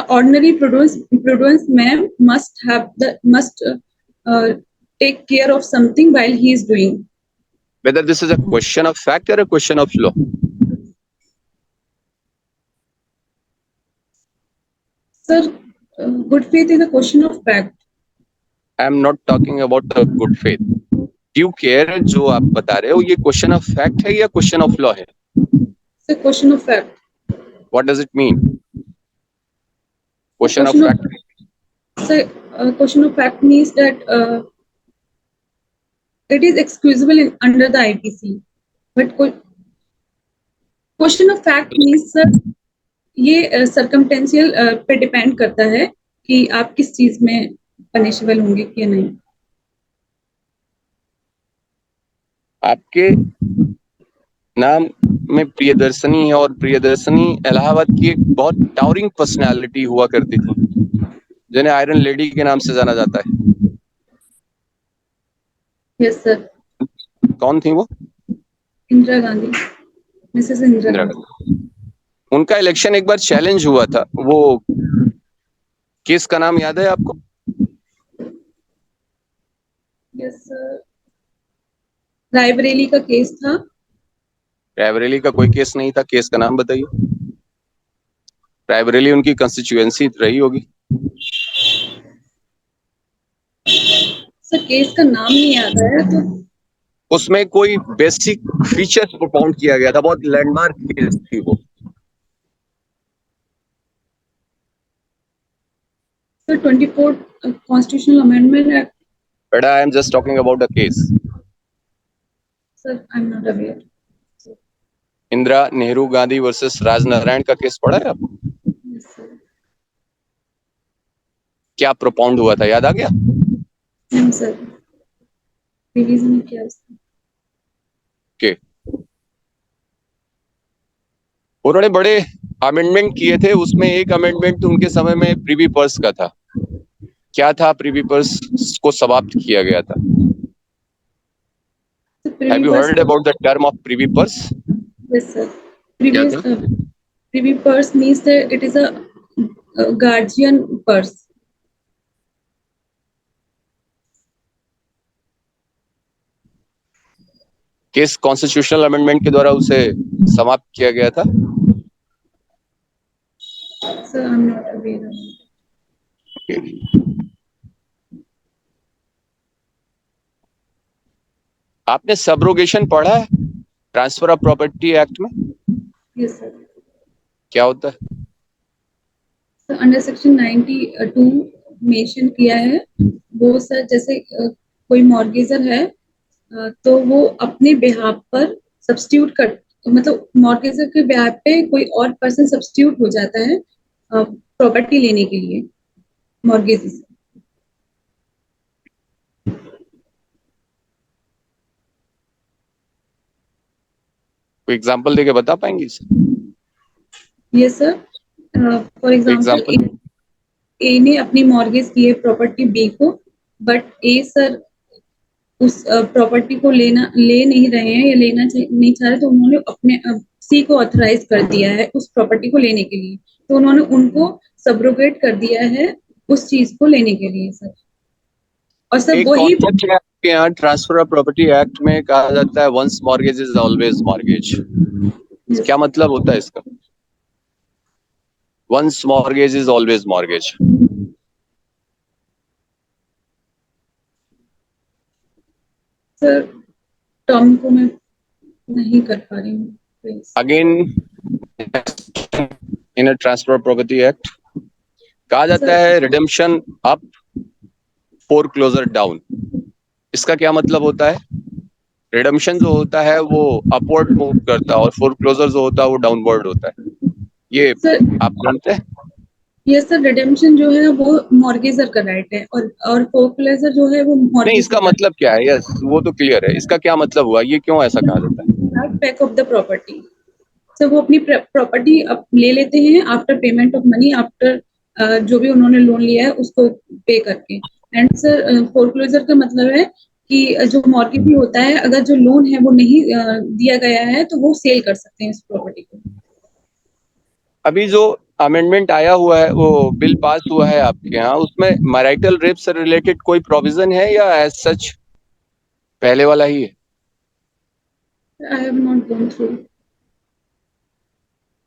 Ordinary prudence man must take care of something while he is doing. Whether this is a question of fact or a question of law. Sir, good faith is a question of fact. I am not talking about the good faith. Due care जो आप बता रहे हो, ये question of fact है या question of law है? It's a question of fact. What does it mean? Question of fact. Sir, question of fact means that it is excusable under the IPC. But question of fact means sir, ये circumstantial पे depend करता है कि आप किस चीज में punishable होंगे कि नहीं। आपके नाम में प्रियदर्शनी है, और प्रियदर्शनी इलाहाबाद की एक बहुत टावरिंग पर्सनालिटी हुआ करती थी, जिन्हें आयरन लेडी के नाम से जाना जाता है। Yes sir. कौन थी वो? इंदिरा गांधी, मिसेस इंदिरा गांधी। उनका इलेक्शन एक बार चैलेंज हुआ था, वो केस का नाम याद है आपको? यस सर, रायबरेली का केस था। रायबरेली का कोई केस नहीं था, केस का नाम बताइए। रायबरेली उनकी कंस्टिट्यूएंसी रही होगी। सर केस का नाम नहीं याद है, तो उसमें कोई बेसिक फीचर्स प्रोपाउंड किया गया था, बहुत लैंडमार्क केस थी वो। Sir 24 constitutional amendment act. But I am just talking about the case. Sir, I'm not aware. Indira Nehru Gandhi versus Rajnarayan का केस पढ़ा है आपको? Yes, sir. क्या प्रोपाउंड हुआ था, याद आ गया? Yes, sir. रिवीजन किया उसने। ओके, उन्होंने बड़े अमेंडमेंट किए थे, उसमें एक अमेंडमेंट तो उनके समय में प्रीवी पर्स का था। क्या था प्रीवी पर्स को समाप्त किया गया था? Have you heard about the term of privy purse? Yes, sir. क्या Previous था? privy purse means that it is a guardian purse. किस कॉन्स्टिट्यूशनल अमेंडमेंट के द्वारा उसे समाप्त किया गया था? Sir, I'm not aware of it. आपने सबरोगेशन पढ़ा है ट्रांसफर ऑफ प्रॉपर्टी एक्ट में? Yes, sir. क्या होता है? So, अंडर सेक्शन 92 मेंशन किया है वो सर, जैसे कोई मॉर्गेजर है तो वो अपने बिहाफ पर सब्स्टिट्यूट कर, मतलब मॉर्गेजर के बिहाफ पे कोई और पर्सन सब्स्टिट्यूट हो जाता है प्रॉपर्टी लेने के लिए मॉर्गेज से। कोई एग्जांपल देके बता पाएंगे इसे? यस सर, फॉर एग्जांपल ए ने अपनी मॉर्गेज की है प्रॉपर्टी बी को, बट ए सर उस प्रॉपर्टी को ले नहीं रहे हैं या नहीं चाह रहे, तो उन्होंने अपने सी को ऑथराइज कर दिया है उस प्रॉपर्टी को लेने के लिए, तो उन्होंने उनको सबरोगेट कर दिया है उस चीज को लेने के लिए सर। और सर वही आपके यहाँ ट्रांसफर ऑफ प्रॉपर्टी एक्ट में कहा जाता है once mortgage is always mortgage. क्या मतलब होता है इसका? Once mortgage is always mortgage. Sir term को मैं नहीं कर पा रही हूँ। Again in a transfer of property act कहा जाता है रिडेम्पशन अप फोरक्लोजर डाउन। इसका क्या मतलब होता है? रिडेम्पशन जो होता है वो अपवर्ड मूव करता है और फोरक्लोजर जो होता है वो डाउनवर्ड होता है। ये आप जानते हैं? यस सर, रिडेम्पशन जो है वो मॉर्गेजर का राइट है और फोरक्लोजर जो है वो नहीं, इसका मतलब क्या है? यस, वो तो क्लियर है। इसका क्या मतलब हुआ? ये क्यों ऐसा कहा जाता है? Back of the property. Sir वो अपनी प्रॉपर्टी ले लेते हैं after payment of money, after जो भी उन्होंने लोन लिया है उसको पे करके। एंड सर फोरक्लोजर का मतलब है कि जो मॉर्गेज होता है, अगर जो लोन है वो नहीं दिया गया है तो वो सेल कर सकते हैं इस प्रॉपर्टी को। अभी जो अमेंडमेंट आया हुआ है, वो बिल पास हुआ है आपके यहाँ, उसमें मैरिटल रेप से रिलेटेड कोई प्रोविजन है या एज सच पहले वाला ही है? आई have not gone through.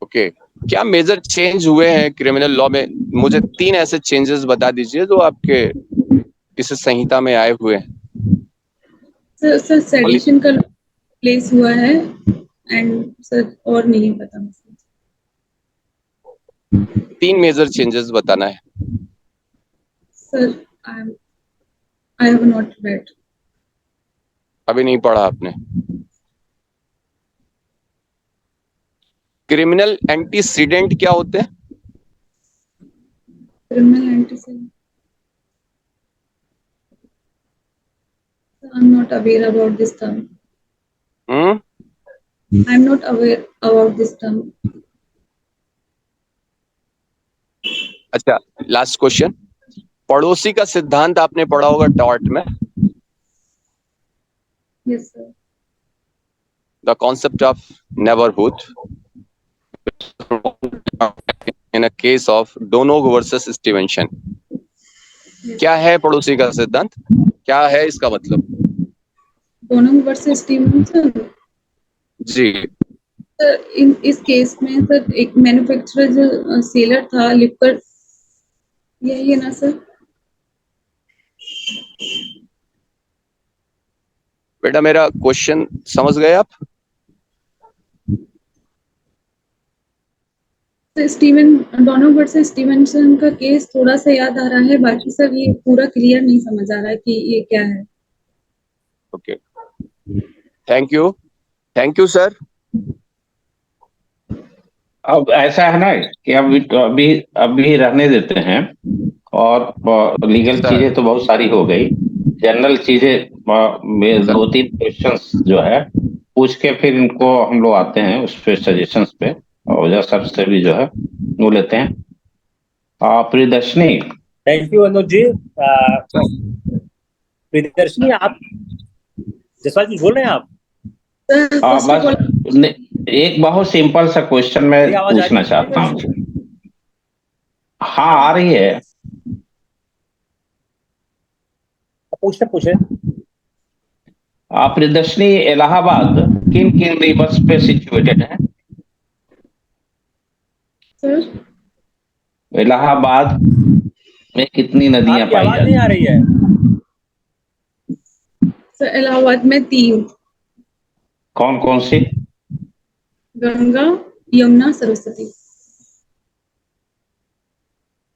Okay, क्या मेजर चेंज हुए हैं क्रिमिनल लॉ में? मुझे 3 ऐसे चेंजेस बता दीजिए जो आपके इस संहिता में आए हुए हैं। सर सेडिशन का प्लेस हुआ है एंड सर और नहीं पता मुझे। 3 मेजर चेंजेस बताना है। Sir I have not read. अभी नहीं पढ़ा आपने? क्रिमिनल एंटीसीडेंट क्या होते हैं? Criminal antecedent, I am not aware about this term. I am not aware about this term. अच्छा, लास्ट क्वेश्चन। पड़ोसी का सिद्धांत आपने पढ़ा होगा टॉर्ट में। Yes sir. The concept of neighbourhood in a case of Donoghue versus Stevenson. क्या है पड़ोसी का सिद्धांत? क्या है इसका मतलब? डोनोग वर्सेस स्टीवेंसन जी सर, इस केस में सर एक मैन्युफैक्चरर जो सेलर था लिकर, यही है ना सर? बेटा, मेरा क्वेश्चन समझ गए आप? डोनोग वर्सेस स्टीवेंसन का केस थोड़ा सा याद आ रहा है, बाकी सर ये पूरा क्लियर नहीं समझ आ रहा है कि ये क्या है। Okay, thank you sir. अब ऐसा है ना कि अभी रहने देते हैं, और लीगल चीजें तो बहुत सारी हो गई, जनरल चीजें 2-3 क्वेश्चंस जो है पूछ के फिर इनको हम लोग आते हैं उस पे सजेशंस पे, और ओझा सर से भी जो है वो लेते हैं। प्रियदर्शनी, थैंक यू अनुज जी। प्रियदर्शनी, आप जसवाल जी बोल रहे हैं आप? सर फर्स्ट ऑफ ऑल बस एक बहुत सिंपल सा क्वेश्चन मैं मेरी आवाज आ रही पूछना है चाहता हूँ। प्रियदर्शनी? हाँ, आ रही है। पूछे पूछे। प्रियदर्शनी, इलाहाबाद किन किन रिवर्स पे सिचुएटेड है? सर इलाहाबाद में कितनी नदियां आपकी पाई आवाज नहीं जाती आ रही है। सर इलाहाबाद में 3, कौन कौन सी? गंगा, यमुना, सरस्वती।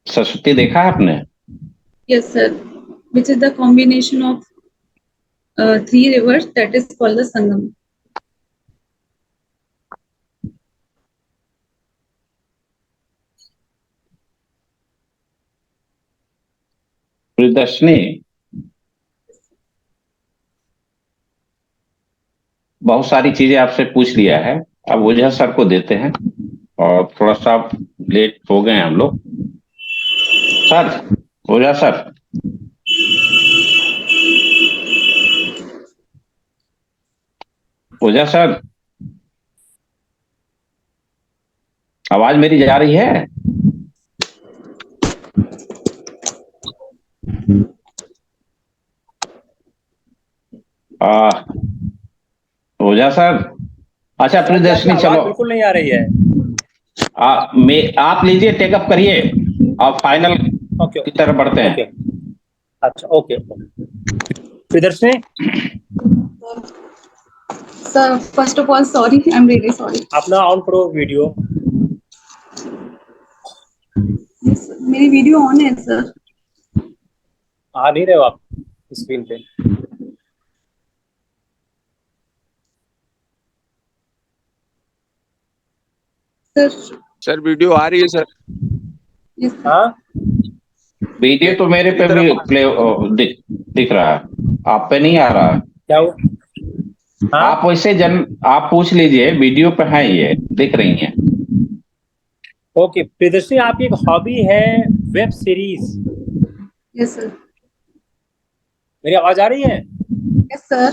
सरस्वती देखा है आपने? Yes sir, which is the combination of 3 rivers that is called the Sangam. Priyadarshini, बहुत सारी चीजें आपसे पूछ लिया है, अब ओझा सर को देते हैं, और थोड़ा सा लेट हो गए हैं हम लोग। सर, ओझा सर, ओझा सर, आवाज मेरी जा रही है? ओझा सर, अच्छा सर, जी, आपकी प्रियदर्शनी आवाज चलो, बिल्कुल नहीं आ रही है। आप लीजिए, टेकअप करिए, आप फाइनल ओके की तरफ बढ़ते हैं। ओके। अच्छा okay. Priyadarshini, Sir, first of all, sorry, I'm really sorry. अपना ऑन करो वीडियो। Yes, मेरी वीडियो ऑन है सर। आ नहीं रहे हो आप स्क्रीन पे? सर सर वीडियो आ रही है सर। Yes sir. हाँ, वीडियो तो मेरे पे भी प्ले दिख रहा है, आप पे नहीं आ रहा है। क्या हुआ? हाँ, आप वैसे आप पूछ लीजिए, वीडियो पे है, ये दिख रही हैं। ओके। प्रियदर्शनी, आपकी एक हॉबी है वेब सीरीज, यस सर। मेरी आवाज आ रही है? Yes sir.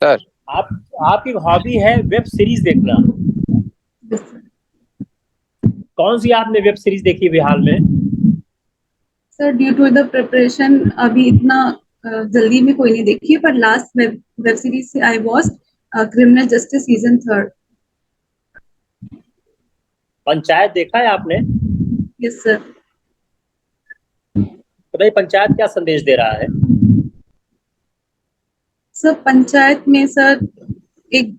सर आपकी हॉबी है वेब सीरीज देखना। Yes sir. कौन सी आपने वेब सीरीज देखी अभी हाल में? Sir due to the preparation अभी इतना जल्दी में कोई नहीं देखी है, पर लास्ट वेब सीरीज से I watch criminal justice season 3। Panchayat देखा है आपने? Yes sir. तो भाई, पंचायत क्या संदेश दे रहा है? सर पंचायत में सर एक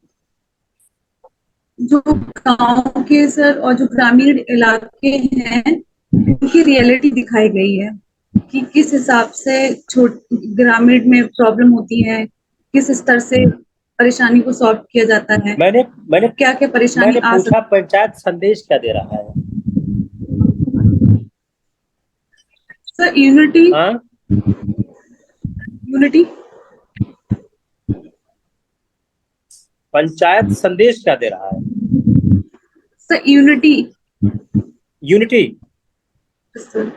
जो गांव के सर और जो ग्रामीण इलाके हैं उनकी रियलिटी दिखाई गई है कि किस हिसाब से ग्रामीण में प्रॉब्लम होती है, किस स्तर से परेशानी को सॉल्व किया जाता है, मैंने क्या क्या परेशानी मैंने आ पूछा पंचायत संदेश क्या दे रहा है? Sir unity. हाँ, यूनिटी। पंचायत संदेश क्या दे रहा है? Sir unity. यूनिटी सर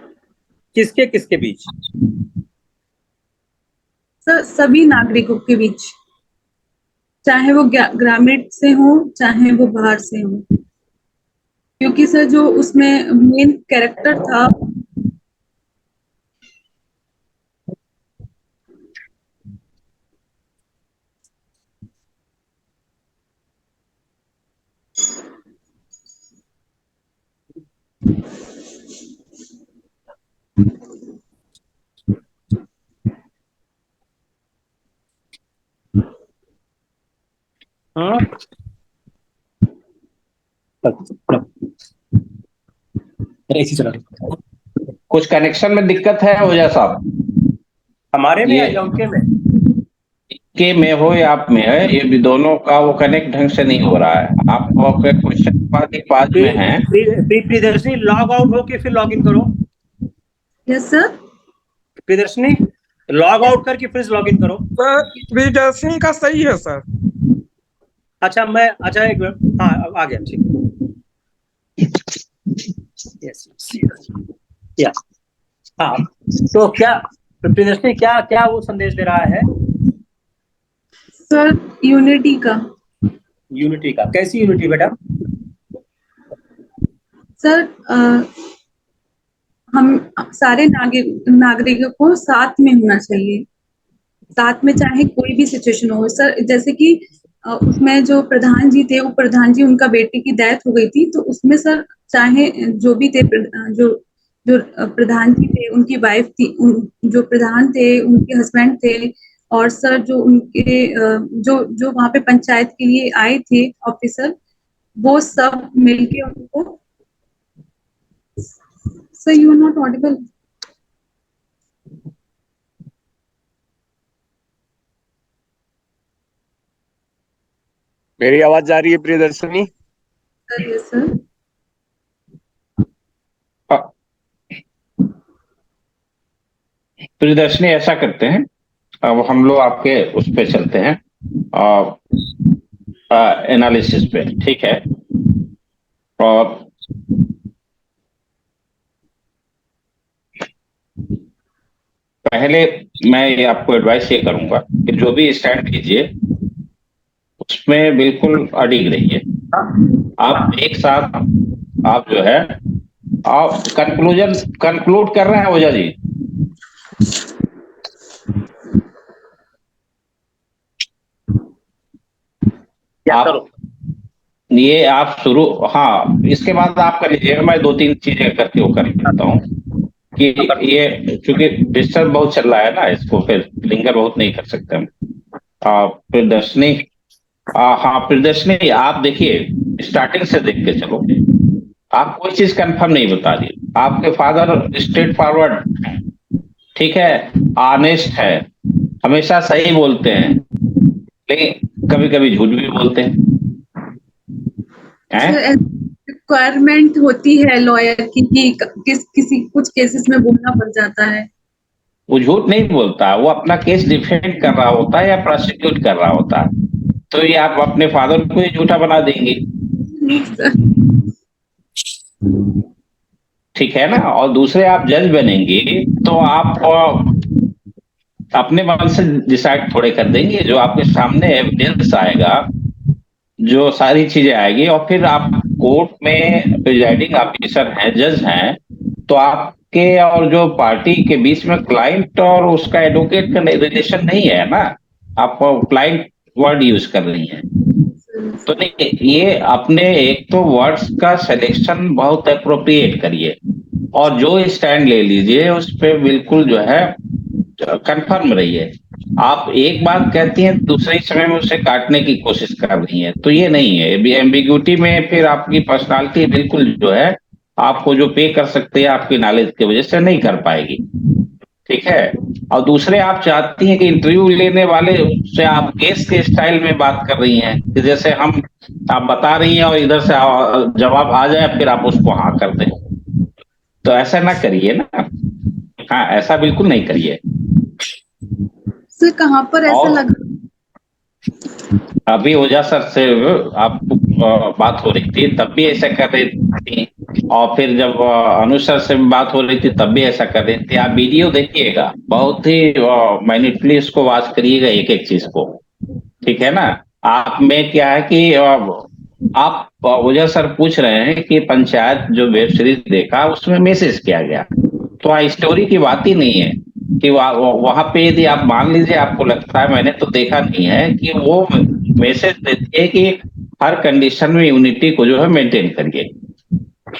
किसके किसके बीच? सर सभी नागरिकों के बीच, चाहे वो ग्रामीण से हो चाहे वो बाहर से हो, क्योंकि सर जो उसमें मेन कैरेक्टर था हाँ, ऐसी चला कुछ कनेक्शन में दिक्कत है ओझा साहब? हमारे में ये या उनके में? के में हो या आप में है, ये भी दोनों का वो कनेक्ट ढंग से नहीं हो रहा है। आप क्वेश्चन पाँच में है। प्रियदर्शनी, लॉग आउट होके फिर लॉग इन करो। Yes sir. Priyadarshini, log out करके फिर लॉग इन करो। सर प्रियदर्शनी का सही है सर। अच्छा मैं अच्छा एक मिनट, हाँ अब आ गया, ठीक। यस या हाँ, तो क्या प्रियदर्शनी क्या क्या वो संदेश दे रहा है? सर यूनिटी का। यूनिटी का, कैसी यूनिटी बेटा? सर हम सारे नागरिकों को साथ में होना चाहिए, साथ में चाहे कोई भी सिचुएशन हो। सर जैसे कि उसमें जो प्रधान जी थे, वो प्रधान जी उनका बेटे की डेथ हो गई थी, तो उसमें सर चाहे जो भी थे जो जो प्रधान जी थे, उनकी वाइफ थी, जो प्रधान थे उनके हस्बैंड थे, और सर जो उनके जो जो वहाँ पे पंचायत के लिए आए थे ऑफिसर, वो सब मिलके उनको। Sir you are not audible. मेरी आवाज जा रही है Priyadarshini? Sir yes sir. Priyadarshini ऐसा करते हैं, अब हम लोग आपके उस पे चलते हैं एनालिसिस पे, ठीक है? और पहले मैं ये आपको एडवाइस ये करूंगा कि जो भी स्टैंड कीजिए उसमें बिल्कुल अडिग रहिए। आप एक साथ आप जो है आप कंक्लूड कर रहे हैं ओझा जी? आप ये आप शुरू, हाँ इसके बाद आप कर लीजिएगा, मैं 2-3 चीजें करके वो कर लेता हूँ कि ये चूंकि डिस्टर्ब बहुत चल रहा है ना, इसको फिर लिंगर बहुत नहीं कर सकते हम। प्रियदर्शनी, हाँ प्रियदर्शनी आप देखिए स्टार्टिंग से देख के चलो, आप कोई चीज कंफर्म नहीं बता रही। आपके फादर स्ट्रेट फॉरवर्ड है, ठीक है, ऑनेस्ट है, हमेशा सही बोलते हैं, लेकिन कभी कभी झूठ भी बोलते हैं। रिक्वायरमेंट होती है लॉयर की कि किसी कुछ केसेस में बोलना पड़ जाता है। वो झूठ नहीं बोलता, वो अपना केस डिफेंड कर रहा होता है या प्रोसिक्यूट कर रहा होता है, तो ये आप अपने फादर को ही झूठा बना देंगे, ठीक है ना? और दूसरे आप जज बनेंगे तो आप अपने मन से डिसाइड थोड़े कर देंगे, जो आपके सामने एविडेंस आएगा, जो सारी चीजें आएगी, और फिर आप कोर्ट में प्रिजाइडिंग ऑफिसर हैं, जज हैं, तो आपके और जो पार्टी के बीच में क्लाइंट और उसका एडवोकेट का रिलेशन नहीं है ना, आप क्लाइंट वर्ड यूज कर रही हैं। तो नहीं, ये अपने एक तो वर्ड्स का सिलेक्शन बहुत अप्रोप्रिएट करिए, और जो स्टैंड ले लीजिए उस पर बिल्कुल जो है कंफर्म रहिए। आप एक बात कहती हैं, दूसरे समय में उसे काटने की कोशिश कर रही हैं, तो ये नहीं है। एम्बिग्यूटी में फिर आपकी पर्सनालिटी बिल्कुल जो है आपको जो पे कर सकते हैं आपकी नॉलेज की वजह से नहीं कर पाएगी, ठीक है? और दूसरे आप चाहती हैं कि इंटरव्यू लेने वाले से आप केस के स्टाइल में बात कर रही हैं कि जैसे हम आप बता रही हैं और इधर से जवाब आ जाए फिर आप उसको हाँ कर दें, तो ऐसा ना करिए ना, हाँ ऐसा बिल्कुल नहीं करिए। सर कहाँ पर ऐसा लगा? अभी ओझा सर से आपको बात हो रही थी तब भी ऐसा कर रही थी, और फिर जब अनुज सर से बात हो रही थी तब भी ऐसा कर रही थी। आप वीडियो देखिएगा, बहुत ही माइन्यूटली इसको वॉच करिएगा एक एक चीज को, ठीक है ना? आप में क्या है कि आप ओझा सर पूछ रहे हैं कि पंचायत जो वेब सीरीज देखा उसमें मैसेज किया गया, तो स्टोरी की बात ही नहीं है कि वहां पे यदि आप मान लीजिए आपको लगता है, मैंने तो देखा नहीं है कि वो मैसेज देती है कि हर कंडीशन में यूनिटी को जो है मेंटेन करिए,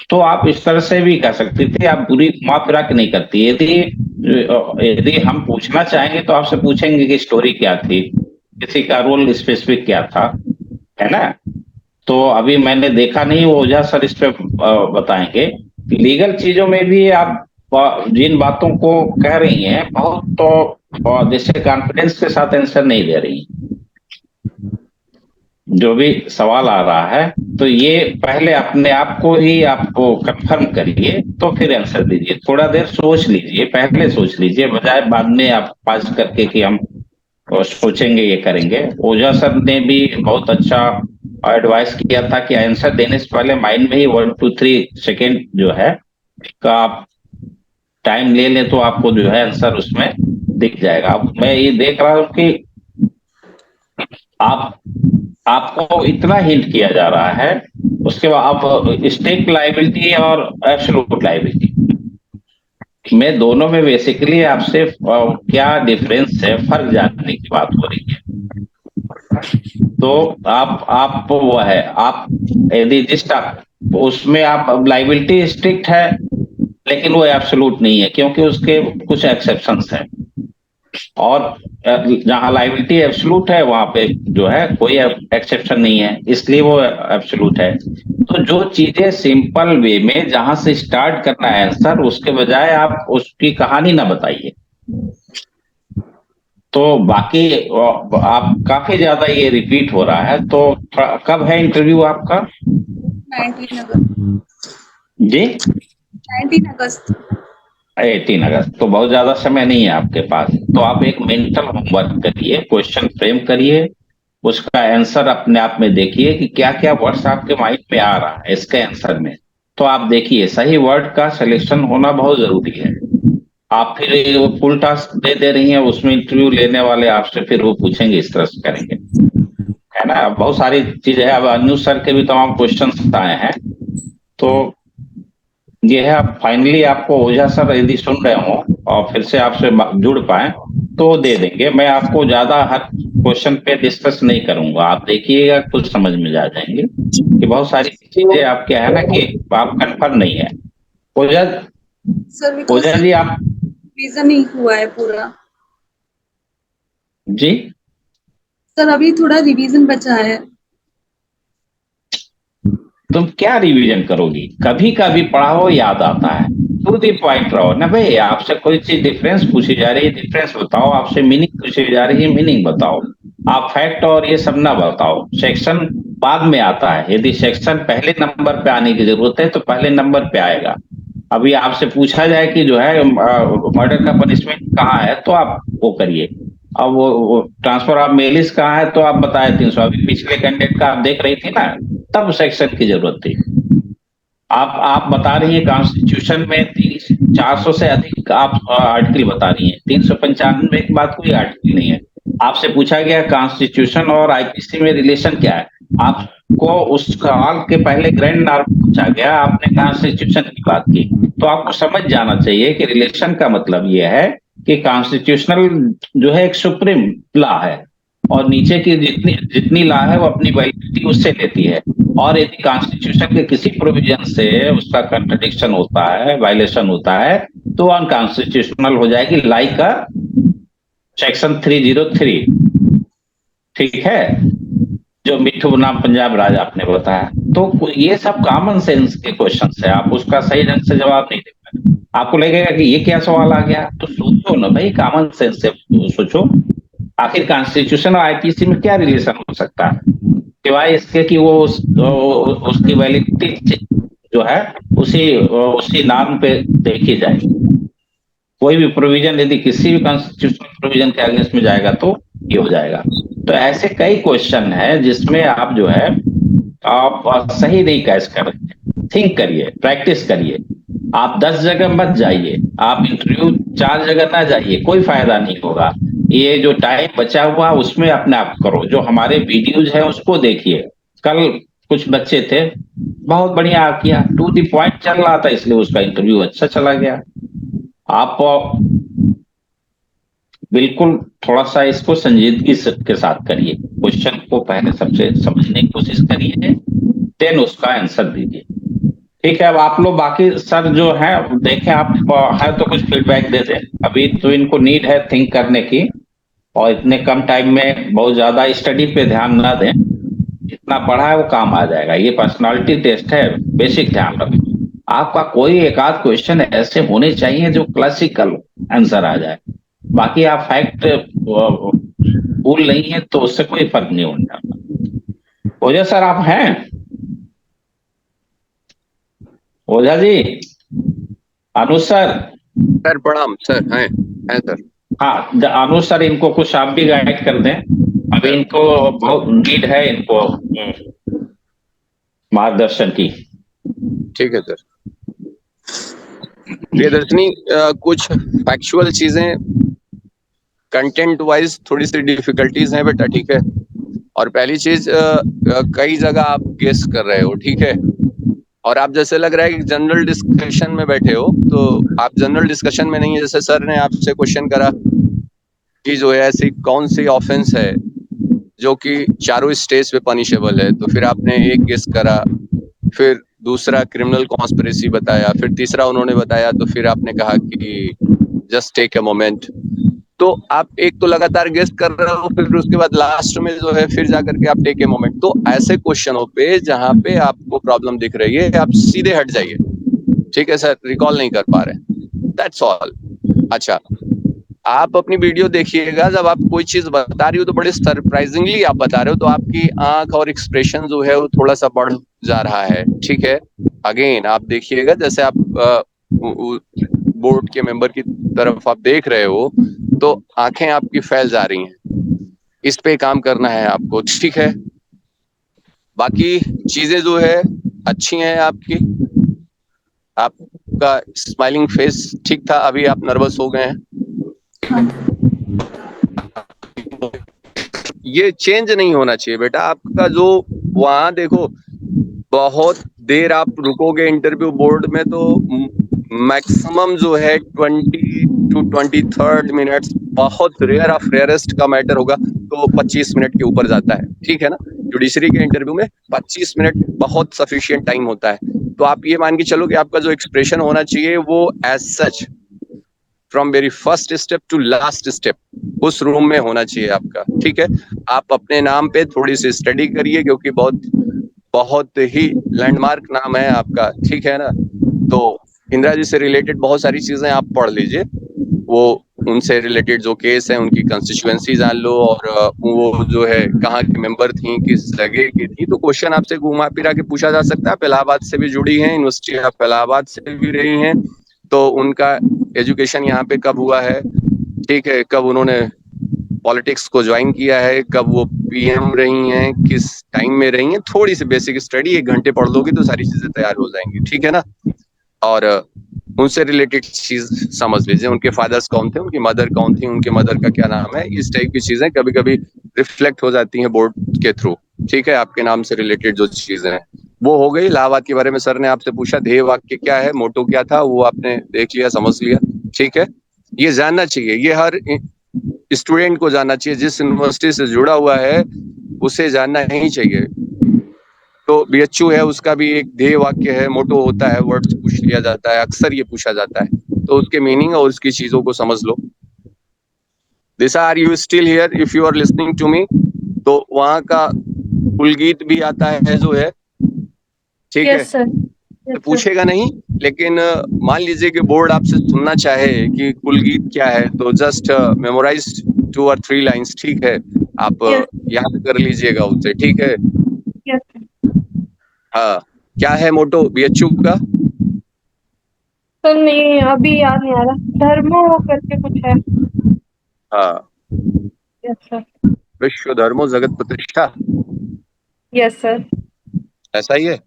तो आप इस तरह से भी कर सकती थी। आप बुरी घुमा फिरा के नहीं करती। यदि यदि हम पूछना चाहेंगे तो आपसे पूछेंगे कि स्टोरी क्या थी, किसी का रोल स्पेसिफिक क्या था, है ना? तो अभी मैंने देखा नहीं, वो ओझा सर इस पे बताएंगे। लीगल चीजों में भी आप जिन बातों को कह रही हैं बहुत तो जैसे कॉन्फिडेंस के साथ आंसर नहीं दे रही, जो भी सवाल आ रहा है, तो ये पहले अपने आप को ही आपको कंफर्म करिए तो फिर आंसर दीजिए। थोड़ा देर सोच लीजिए, पहले सोच लीजिए, बजाय बाद में आप पास करके कि हम सोचेंगे ये करेंगे। ओझा सर ने भी बहुत अच्छा और एडवाइस किया था कि आंसर देने से पहले माइंड में ही 1 to 3 सेकेंड जो है का आप टाइम ले लें तो आपको जो है आंसर उसमें दिख जाएगा। अब मैं ये देख रहा हूं कि आपको इतना हिंट किया जा रहा है, उसके बाद आप स्टेट लायबिलिटी और एब्सोल्यूट लायबिलिटी में दोनों में बेसिकली आपसे क्या डिफरेंस है, फर्क जानने की बात हो रही है। तो आप वो है, आप यदि जिस उसमें आप लायबिलिटी स्ट्रिक्ट है लेकिन वो एब्सोल्यूट नहीं है क्योंकि उसके कुछ एक्सेप्शंस हैं, और जहां लायबिलिटी एब्सोल्यूट है वहां पे जो है कोई एक्सेप्शन नहीं है, इसलिए वो एब्सोल्यूट है। तो जो चीजें सिंपल वे में जहां से स्टार्ट करना है आंसर, उसके बजाय आप उसकी कहानी ना बताइए। तो बाकी आप काफी ज्यादा ये रिपीट हो रहा है। तो कब है इंटरव्यू आपका? 19 अगस्त जी 19 अगस्त 18 अगस्त, तो बहुत ज्यादा समय नहीं है आपके पास। तो आप एक मेंटल होमवर्क करिए, क्वेश्चन फ्रेम करिए, उसका आंसर अपने आप में देखिए कि क्या क्या वर्ड्स आपके माइंड में आ रहा है इसके आंसर में। तो आप देखिए सही वर्ड का सिलेक्शन होना बहुत जरूरी है। आप फिर वो फुल टास्क दे रही हैं, उसमें इंटरव्यू लेने वाले आपसे फिर वो पूछेंगे, इस तरह से करेंगे, है ना। बहुत सारी चीजें है। अब अन्यू सर के भी तमाम क्वेश्चन आए हैं। तो ये है, आप फाइनली आपको ओझा सर यदि सुन रहे हो और फिर से आपसे जुड़ पाए तो दे देंगे। मैं आपको ज्यादा हर क्वेश्चन पे डिस्कस नहीं करूंगा, आप देखिएगा कुछ समझ में जा जाएंगे कि बहुत सारी चीजें आपके है ना कि आप कन्फर्म नहीं है। ओझा सर ओझा जी आप रीजन नहीं हुआ है पूरा जी। सर, अभी थोड़ा रिवीजन बचा है। तुम क्या रिवीजन करोगी? कभी कभी पढ़ा हो याद आता है। टू द पॉइंट रहो ना भाई। आपसे कोई चीज डिफरेंस पूछी जा रही है, डिफरेंस बताओ। आपसे मीनिंग पूछी जा रही है, मीनिंग बताओ। आप फैक्ट और ये सब ना बताओ। सेक्शन बाद में आता है। यदि सेक्शन पहले नंबर पे आने की जरूरत है तो पहले नंबर पे आएगा। अभी आपसे पूछा जाए कि जो है मर्डर का पनिशमेंट कहाँ है तो आप वो करिए। अब वो ट्रांसफर ऑफ मेलिस कहाँ है तो आप बताए 300। अभी पिछले कैंडिडेट का आप देख रही थी ना, तब सेक्शन की जरूरत थी। आप बता रही हैं कॉन्स्टिट्यूशन में 400 से अधिक आप आर्टिकल बता रही हैं, 395 के बाद कोई आर्टिकल नहीं है। आपसे पूछा गया कॉन्स्टिट्यूशन और आईपीसी में रिलेशन क्या है, आपको उस सवाल के पहले ग्रैंड नॉर्म पूछा गया, आपने कॉन्स्टिट्यूशन की बात की। तो आपको समझ जाना चाहिए कि रिलेशन का मतलब यह है कि कॉन्स्टिट्यूशनल जो है एक सुप्रीम लॉ है और नीचे की जितनी जितनी लॉ है वो अपनी वैलिडिटी उससे लेती है। और यदि कॉन्स्टिट्यूशन के किसी प्रोविजन से उसका कंट्रडिक्शन होता है, वायलेशन होता है, तो अनकॉन्स्टिट्यूशनल हो जाएगी, लाइक का सेक्शन 303। ठीक है, जो मिठू बनाम पंजाब राज आपने बताया। तो ये सब कॉमन सेंस के क्वेश्चन है, आप उसका सही ढंग से जवाब नहीं दे पाए। आपको लगेगा कि ये क्या सवाल आ गया, तो सोचो ना भाई, कॉमन सेंस से सोचो। आखिर कॉन्स्टिट्यूशन और आईपीसी में क्या रिलेशन हो सकता है, सिवाय इसके कि वो उसकी वैलिडिटी जो है उसी नॉर्म पे देखी जाए। कोई भी प्रोविजन यदि किसी भी कॉन्स्टिट्यूशनल प्रोविजन के अगेंस्ट में जाएगा तो ये हो जाएगा। तो ऐसे कई क्वेश्चन है जिसमें आप जो है आप सही नहीं कैच कर रहे। थिंक करिए, प्रैक्टिस करिए। आप 10 जगह मत जाइए, आप इंटरव्यू 4 जगह ना जाइए, कोई फायदा नहीं होगा। ये जो टाइम बचा हुआ उसमें अपने आप करो। जो हमारे वीडियोज है उसको देखिए। कल कुछ बच्चे थे, बहुत बढ़िया किया, टू द पॉइंट चल रहा था, इसलिए उसका इंटरव्यू अच्छा चला गया। आप बिल्कुल थोड़ा सा इसको संजीदगी के साथ करिए। क्वेश्चन को पहले सबसे समझने की कोशिश करिए, देन उसका आंसर दीजिए। ठीक है, अब आप लोग बाकी सर जो है देखें, आप है तो कुछ फीडबैक दे दें। अभी तो इनको नीड है थिंक करने की, और इतने कम टाइम में बहुत ज्यादा स्टडी पे ध्यान ना दें। जितना पढ़ा है वो काम आ जाएगा। ये पर्सनालिटी टेस्ट है, बेसिक ध्यान रखें। आपका कोई एक आध क्वेश्चन ऐसे होने चाहिए जो क्लासिकल आंसर आ जाए। बाकी आप फैक्ट भूल नहीं है तो उससे कोई फर्क नहीं होने। ओझा सर आप हैं? ओझा जी, अनुज सर। सर प्रणाम सर। हैं सर। हाँ, अनुज सर, इनको कुछ आप भी गाइड कर दें। अभी इनको बहुत नीड है, इनको मार्गदर्शन की। ठीक है सर। प्रियदर्शनी, कुछ फैक्चुअल चीजें कंटेंट वाइज थोड़ी सी डिफिकल्टीज हैं बेटा, ठीक है। और पहली चीज, कई जगह आप गेस कर रहे हो, ठीक है। और आप जैसे लग रहा है कि जनरल डिस्कशन में बैठे हो, तो आप जनरल डिस्कशन में नहीं है। जैसे सर ने आपसे क्वेश्चन करा कि जो है ऐसी कौन सी ऑफेंस है जो कि चारों स्टेज पे पनिशेबल है, तो फिर आपने एक गेस करा, फिर दूसरा क्रिमिनल कॉन्स्पिरेसी बताया, फिर तीसरा उन्होंने बताया, तो फिर आपने कहा कि जस्ट टेक अ मोमेंट। तो आप एक तो लगातार गेस कर रहे हो, फिर उसके बाद लास्ट में जो है फिर जाकर के आप टेक ए मोमेंट। तो ऐसे क्वेश्चनों पे जहां पे आपको प्रॉब्लम दिख रही है, आप सीधे हट जाइए, ठीक है सर। रिकॉल नहीं कर पा रहे, दैट्स ऑल। अच्छा, आप अपनी वीडियो देखिएगा, जब आप कोई चीज बता रही हो तो बड़े सरप्राइजिंगली आप बता रहे हो, तो आपकी आंख और एक्सप्रेशन जो है वो थोड़ा सा बढ़ जा रहा है, ठीक है। अगेन आप देखिएगा, जैसे आप बोर्ड के मेंबर की तरफ आप देख रहे हो, तो आंखें आपकी फैल जा रही हैं। इस पे काम करना है आपको, ठीक है। बाकी चीजें जो है अच्छी हैं आपकी, आपका स्माइलिंग फेस ठीक था, अभी आप नर्वस हो गए हैं। ये चेंज नहीं होना चाहिए बेटा आपका। जो वहां देखो, बहुत देर आप रुकोगे इंटरव्यू बोर्ड में, तो मैक्सिमम जो है 20 to 23 मिनट्स, बहुत रेयर ऑफ रेयरेस्ट का मैटर होगा तो 25 मिनट के ऊपर जाता है, ठीक है ना। जुडिशरी के इंटरव्यू में 25 मिनट बहुत सफिशिएंट टाइम होता है। तो आप ये मान के चलो कि आपका जो एक्सप्रेशन होना चाहिए वो as such from very first step to last step उस रूम में होना चाहिए आपका, ठीक है। आप अपने नाम पे थोड़ी सी स्टडी करिए, क्योंकि बहुत ही लैंडमार्क नाम है आपका, ठीक है ना। तो इंदिरा जी से रिलेटेड बहुत सारी चीजें आप पढ़ लीजिए, वो उनसे रिलेटेड जो केस है उनकी कंस्टिट्यूएंसी जान लो, और वो जो है कहाँ की मेंबर थी, किस जगह की थी। तो क्वेश्चन आपसे घुमा फिरा के पूछा जा सकता है। आप इलाहाबाद से भी जुड़ी हैं, यूनिवर्सिटी ऑफ इलाहाबाद से भी रही हैं, तो उनका एजुकेशन यहाँ पे कब हुआ है, ठीक है, कब उन्होंने पॉलिटिक्स को ज्वाइन किया है, कब वो पीएम रही हैं, किस टाइम में रही हैं, थोड़ी सी बेसिक स्टडी 1 घंटे पढ़ लोगे तो सारी चीजें तैयार हो जाएंगी, ठीक है ना। और उनसे रिलेटेड चीज समझ लीजिए, उनके फादर्स कौन थे, उनकी मदर कौन थी, उनके मदर का क्या नाम है। इस टाइप की चीजें कभी कभी रिफ्लेक्ट हो जाती हैं बोर्ड के थ्रू, ठीक है। आपके नाम से रिलेटेड जो चीजें हैं वो हो गई। इलाहाबाद के बारे में सर ने आपसे पूछा, ध्येय वाक्य क्या है, मोटो क्या था, वो आपने देख लिया, समझ लिया, ठीक है। ये जानना चाहिए, ये हर स्टूडेंट को जानना चाहिए, जिस यूनिवर्सिटी से जुड़ा हुआ है उसे जानना ही चाहिए। तो बीएचयू है, उसका भी एक ध्येय वाक्य है, मोटो होता है, वर्ड्स पूछ लिया जाता है, अक्सर ये पूछा जाता है, तो उसके मीनिंग और उसकी चीजों को समझ लो। Disha, are you still here, if you are listening to me. तो वहां का कुलगीत भी आता है जो है, ठीक है। तो पूछेगा नहीं, लेकिन मान लीजिए कि बोर्ड आपसे सुनना चाहे कि कुलगीत क्या है, तो जस्ट मेमोराइज 2 or 3 लाइंस, ठीक है। आप याद कर लीजिएगा उसे, ठीक है। हाँ, क्या है मोटो बीएचयू का? तो नहीं, अभी याद नहीं आ रहा। धर्मो करके कुछ है। हाँ, यस सर। विश्व धर्मो जगत प्रतिष्ठा, यस सर। ऐसा ही है।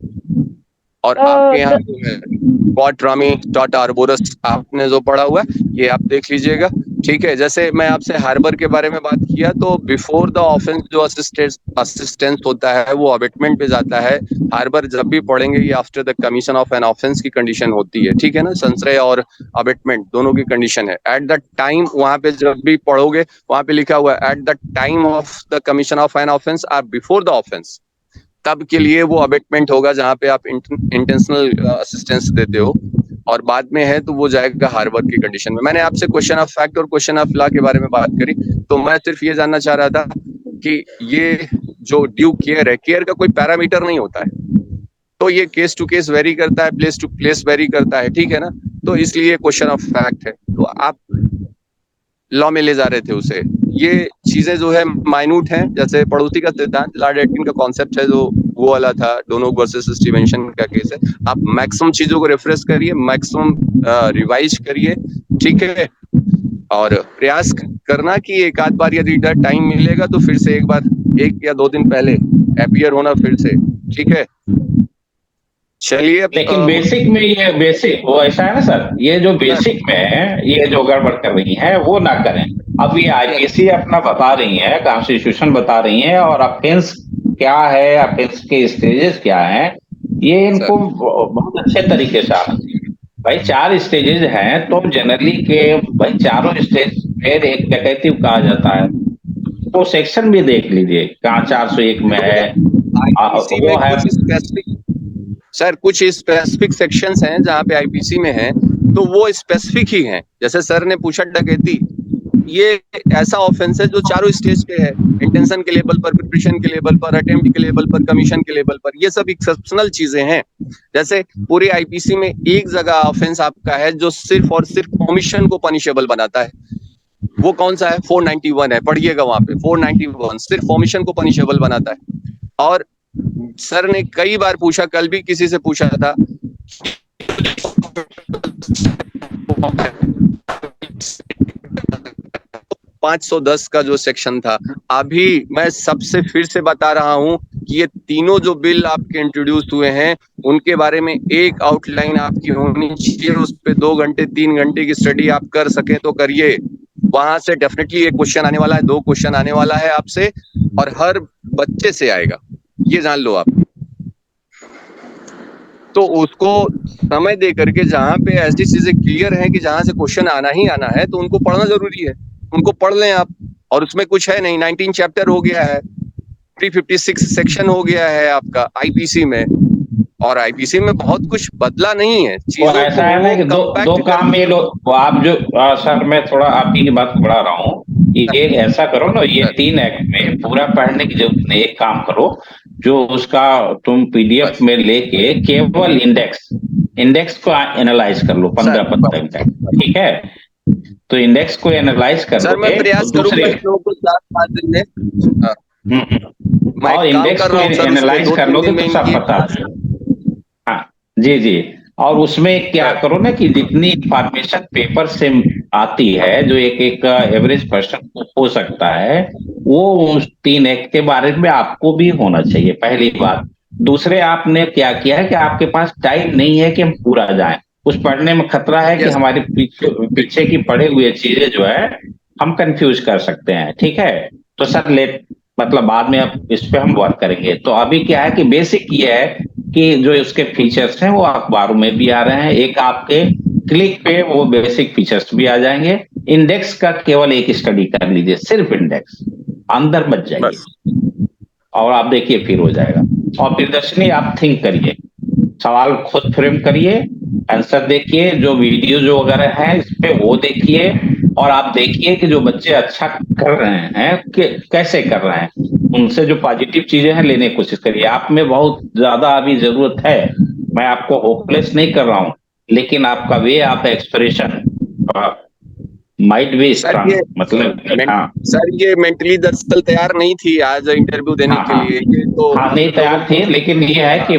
और आपके यहाँ जो है क्वाड रामी डॉट आर्बोरस आपने जो पढ़ा हुआ है ये आप देख लीजिएगा, ठीक है। जैसे मैं आपसे हार्बर के बारे में बात किया, तो बिफोर द ऑफेंस जो असिस्टेंस होता है वो अबेटमेंट पे जाता है। हार्बर जब भी पढ़ेंगे ये after the commission of an offence की कंडीशन होती है, ठीक है ना। संशय और अबेटमेंट दोनों की कंडीशन है। एट द टाइम, वहां पे जब भी पढ़ोगे वहां पे लिखा हुआ है at the time of the commission of an offence और बिफोर द ऑफेंस, तब के लिए वो अबेटमेंट होगा जहां पे आप इंटेंशनल असिस्टेंस देते हो, और बाद में है तो वो जाएगा हार्बर की कंडीशन में। मैंने आपसे क्वेश्चन ऑफ फैक्ट और क्वेश्चन ऑफ लॉ के बारे में बात करी, तो मैं सिर्फ ये जानना चाह रहा था कि ये जो ड्यू केयर है, केयर का कोई पैरामीटर नहीं होता है, तो ये केस टू केस वेरी करता है, प्लेस टू प्लेस वेरी करता है, ठीक है ना। तो इसलिए क्वेश्चन ऑफ फैक्ट है, तो आप लॉ में ले जा रहे थे उसे। ये चीजें जो है माइन्यूट हैं, जैसे पड़ोसी का सिद्धांत, लॉर्ड एटकिन का कॉन्सेप्ट है जो वो वाला था, डोनोग वर्सेस स्टीवेंसन का केस है। आप मैक्सिमम चीजों को रेफरेंस करिए, मैक्सिमम रिवाइज करिए, ठीक है। और प्रयास करना कि एक आध बार यदि टाइम मिलेगा तो फिर से एक बार 1 या 2 दिन पहले अपीयर होना फिर से, ठीक है। चलिए लेकिन बेसिक में ये बेसिक वो ऐसा है ना सर, ये जो बेसिक में है ये जो गड़बड़ कर रही है वो ना करें। अब ये आईपीसी अपना बता रही है, कॉन्स्टिट्यूशन बता रही है, और अफेंस क्या है, अफेंस के स्टेजेस क्या है, ये इनको बहुत अच्छे तरीके से आना चाहिए। भाई 4 स्टेजेस हैं तो जनरली के भाई चारों स्टेज फिर एक डकैती कहा जाता है, वो सेक्शन भी देख लीजिए कहाँ 401 में है। आईपीसी वो में है कुछ स्पेसिफिक सर, कुछ स्पेसिफिक सेक्शंस हैं जहाँ पे आईपीसी में है, तो वो स्पेसिफिक ही हैं। जैसे सर ने पूछा डकैती, ये ऐसा ऑफेंस है जो चारों स्टेज पे है, इंटेंशन के लेवल पर, प्रिपरेशन के लेवल पर, अटेम्प्ट के लेवल पर, कमीशन के लेवल पर। ये सब एक्सेप्शनल चीजें हैं। जैसे पूरे आईपीसी में एक जगह ऑफेंस आपका है जो सिर्फ और सिर्फ कमीशन को पनिशेबल बनाता है, वो कौन सा है? 491 है, पढ़िएगा वहां पे। 491 सिर्फ कमीशन को पनिशेबल बनाता है। और सर ने कई बार पूछा, कल भी किसी से पूछा था, 510 का जो सेक्शन था, अभी मैं सबसे फिर से बता रहा हूं कि ये तीनों जो बिल आपके इंट्रोड्यूस हुए हैं उनके बारे में एक आउटलाइन आपकी होनी चाहिए, उस पे 2 घंटे 3 घंटे की स्टडी आप कर सके तो करिए। वहां से डेफिनेटली एक क्वेश्चन आने वाला है, 2 क्वेश्चन आने वाला है आपसे, और हर बच्चे से आएगा, ये जान लो आप। तो उसको समय दे करके जहां पे ऐसी चीजें क्लियर है कि जहां से क्वेश्चन आना ही आना है, तो उनको पढ़ना जरूरी है, उनको पढ़ लें आप। और उसमें कुछ है नहीं, 19 चैप्टर हो गया है, 356 सेक्शन हो गया है आपका आईपीसी में, और आईपीसी में बहुत कुछ बदला नहीं है वो चीजों ऐसा है ना कि दो काम ये लोग, वो आप जो सर मैं थोड़ा आप ही की बात को बढ़ा रहा हूँ, ये ऐसा करो ना, ये 3 एक्ट में पूरा पढ़ने की जरूरत नहीं। एक काम करो, जो उसका तुम पीडीएफ में लेके केवल इंडेक्स को एनालाइज कर लो 15 तक, ठीक है? तो इंडेक्स को एनालाइज कर सर, मैं प्रयास करूंगा इन लोगों को 4-5 दिन में। और इंडेक्स को एनालाइज कर लोगे तो सब पता है। हाँ जी जी। और उसमें क्या करो ना कि जितनी इंफॉर्मेशन पेपर से आती है जो एक एवरेज पर्सन को हो सकता है, वो उस 3 एक्ट के बारे में आपको भी होना चाहिए, पहली बात। दूसरे, आपने क्या किया है कि आपके पास टाइम नहीं है कि हम पूरा जाएं, उस पढ़ने में खतरा है कि हमारे पीछे की पढ़े हुए चीजें जो है हम कंफ्यूज कर सकते हैं, ठीक है? तो सर मतलब बाद में अब इस पे हम वर्क करेंगे। तो अभी क्या है कि बेसिक ये है कि जो उसके फीचर्स हैं वो अखबारों में भी आ रहे हैं, एक आपके क्लिक पे वो बेसिक फीचर्स भी आ जाएंगे। इंडेक्स का केवल एक स्टडी कर लीजिए, सिर्फ इंडेक्स, अंदर मत जाइए, और आप देखिए फिर हो जाएगा। और प्रियदर्शनी, आप थिंक करिए, सवाल खुद फ्रेम करिए, आंसर देखिए, जो वीडियो जो वगैरह है इस पे वो देखिए, और आप देखिए कि जो बच्चे अच्छा कर रहे हैं कि कैसे कर रहे हैं, उनसे जो पॉजिटिव चीजें हैं लेने की कोशिश करिए। आप में बहुत ज्यादा अभी जरूरत है, मैं आपको होपलेस नहीं कर रहा हूं, लेकिन आपका वे आप एक्सप्रेशन माइट बी स्ट्रांग, मतलब हाँ सर, ये मेंटली दरअसल तैयार नहीं थी आज इंटरव्यू देने के लिए, ये तो हाँ नहीं तैयार थी, लेकिन ये है कि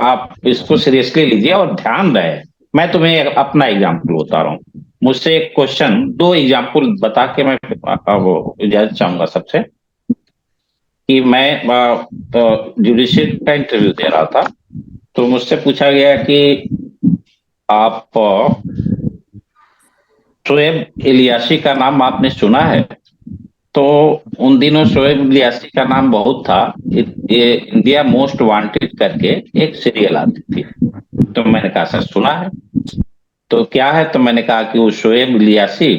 आप इसको सीरियसली लीजिए और ध्यान रहे। मैं तुम्हें अपना एग्जाम्पल बता रहा हूँ, मुझसे एक क्वेश्चन, 2 एग्जाम्पल बता के मैं अब इजाजत चाहूंगा सबसे, कि मैं जुडिशियल का इंटरव्यू दे रहा था, तो मुझसे पूछा गया कि आप शोएब इलियासी का नाम आपने सुना है? तो उन दिनों शोएब इलियासी का नाम बहुत था, ये इंडिया मोस्ट वांटेड करके एक सीरियल आती थी। तो मैंने कहा सर सुना है। तो क्या है? तो मैंने कहा कि वो शोएब इलियासी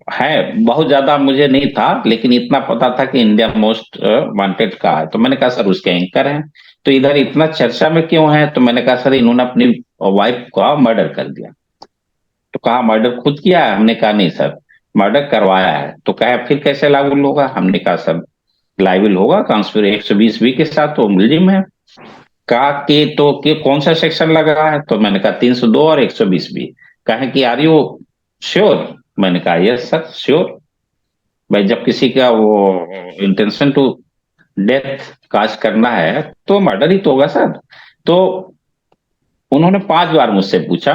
है, बहुत ज्यादा मुझे नहीं था, लेकिन इतना पता था कि इंडिया मोस्ट वांटेड का है। तो मैंने कहा सर उसके एंकर हैं, तो इधर इतना चर्चा में क्यों है? तो मैंने कहा सर इन्होंने अपनी वाइफ का मर्डर कर दिया। तो कहा मर्डर खुद किया है? हमने कहा नहीं सर, मर्डर करवाया है। तो कहा फिर कैसे लाइबल होगा? हमने कहा सर लाइबल होगा कॉन्स्पिरेसी 120 के साथ, तो मुलजिम है। कहा कि तो कि कौन सा सेक्शन लग रहा है? तो मैंने कहा 302 और 120 भी। कहे कि आर यू श्योर? मैंने कहा यस सर श्योर। भाई जब किसी का वो इंटेंशन टू डेथ काज करना है तो मर्डर ही तो होगा सर। तो उन्होंने 5 बार मुझसे पूछा,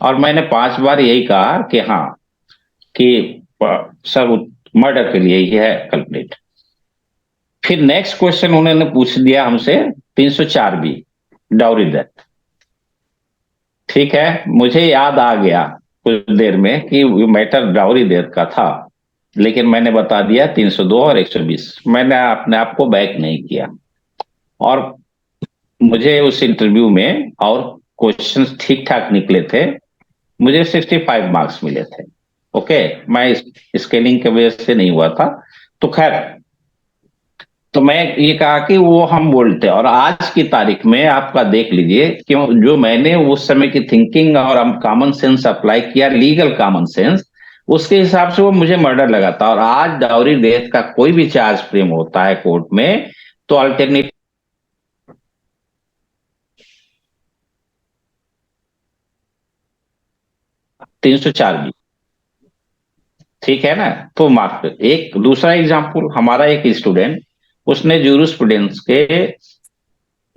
और मैंने 5 बार यही कहा कि हाँ, कि सर मर्डर के लिए ही है कल्प्रिट। फिर नेक्स्ट क्वेश्चन उन्होंने पूछ दिया हमसे 304 बी, डाउरी डेथ। ठीक है, मुझे याद आ गया कुछ देर में कि मैटर डाउरी डेथ का था, लेकिन मैंने बता दिया 302 और 120। मैंने अपने आप को बैक नहीं किया, और मुझे उस इंटरव्यू में और क्वेश्चंस ठीक ठाक निकले थे, मुझे 65 मार्क्स मिले थे। ओके, मैं स्केलिंग की वजह से नहीं हुआ था। तो खैर, तो मैं ये कहा कि वो हम बोलते हैं, और आज की तारीख में आपका देख लीजिए क्यों, जो मैंने उस समय की थिंकिंग और हम कॉमन सेंस अप्लाई किया, लीगल कॉमन सेंस, उसके हिसाब से वो मुझे मर्डर लगा था। और आज डाउरी डेथ का कोई भी चार्ज फ्रेम होता है कोर्ट में, तो अल्टरनेट 304 बी, ठीक है ना। तो मार्क, एक दूसरा एग्जांपल, हमारा एक स्टूडेंट, उसने जूरिस्प्रूडेंस के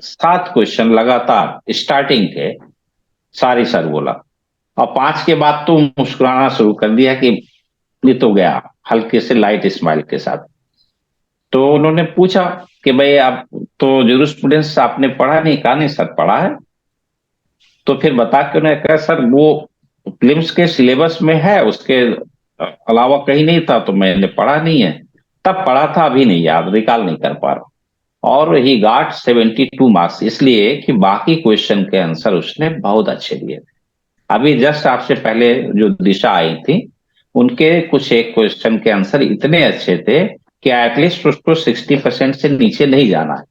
7 क्वेश्चन लगातार स्टार्टिंग के सारी सर बोला, और 5 के बाद तो मुस्कुराना शुरू कर दिया कि ये तो गया, हल्के से लाइट स्माइल के साथ। तो उन्होंने पूछा कि भाई आप तो जूरिस्प्रूडेंस आपने पढ़ा नहीं? कहा नहीं सर पढ़ा है। तो फिर बता के उन्होंने कहा सर वो प्रीलिम्स के सिलेबस में है, उसके अलावा कहीं नहीं था, तो मैंने पढ़ा नहीं है। तब पढ़ा था, अभी नहीं याद, रिकॉल नहीं कर पा रहा। और ही गॉट 72 मार्क्स, इसलिए कि बाकी क्वेश्चन के आंसर उसने बहुत अच्छे दिए। अभी जस्ट आपसे पहले जो दिशा आई थी, उनके कुछ एक क्वेश्चन के आंसर इतने अच्छे थे कि एटलीस्ट उसको 60% से नीचे नहीं जाना है।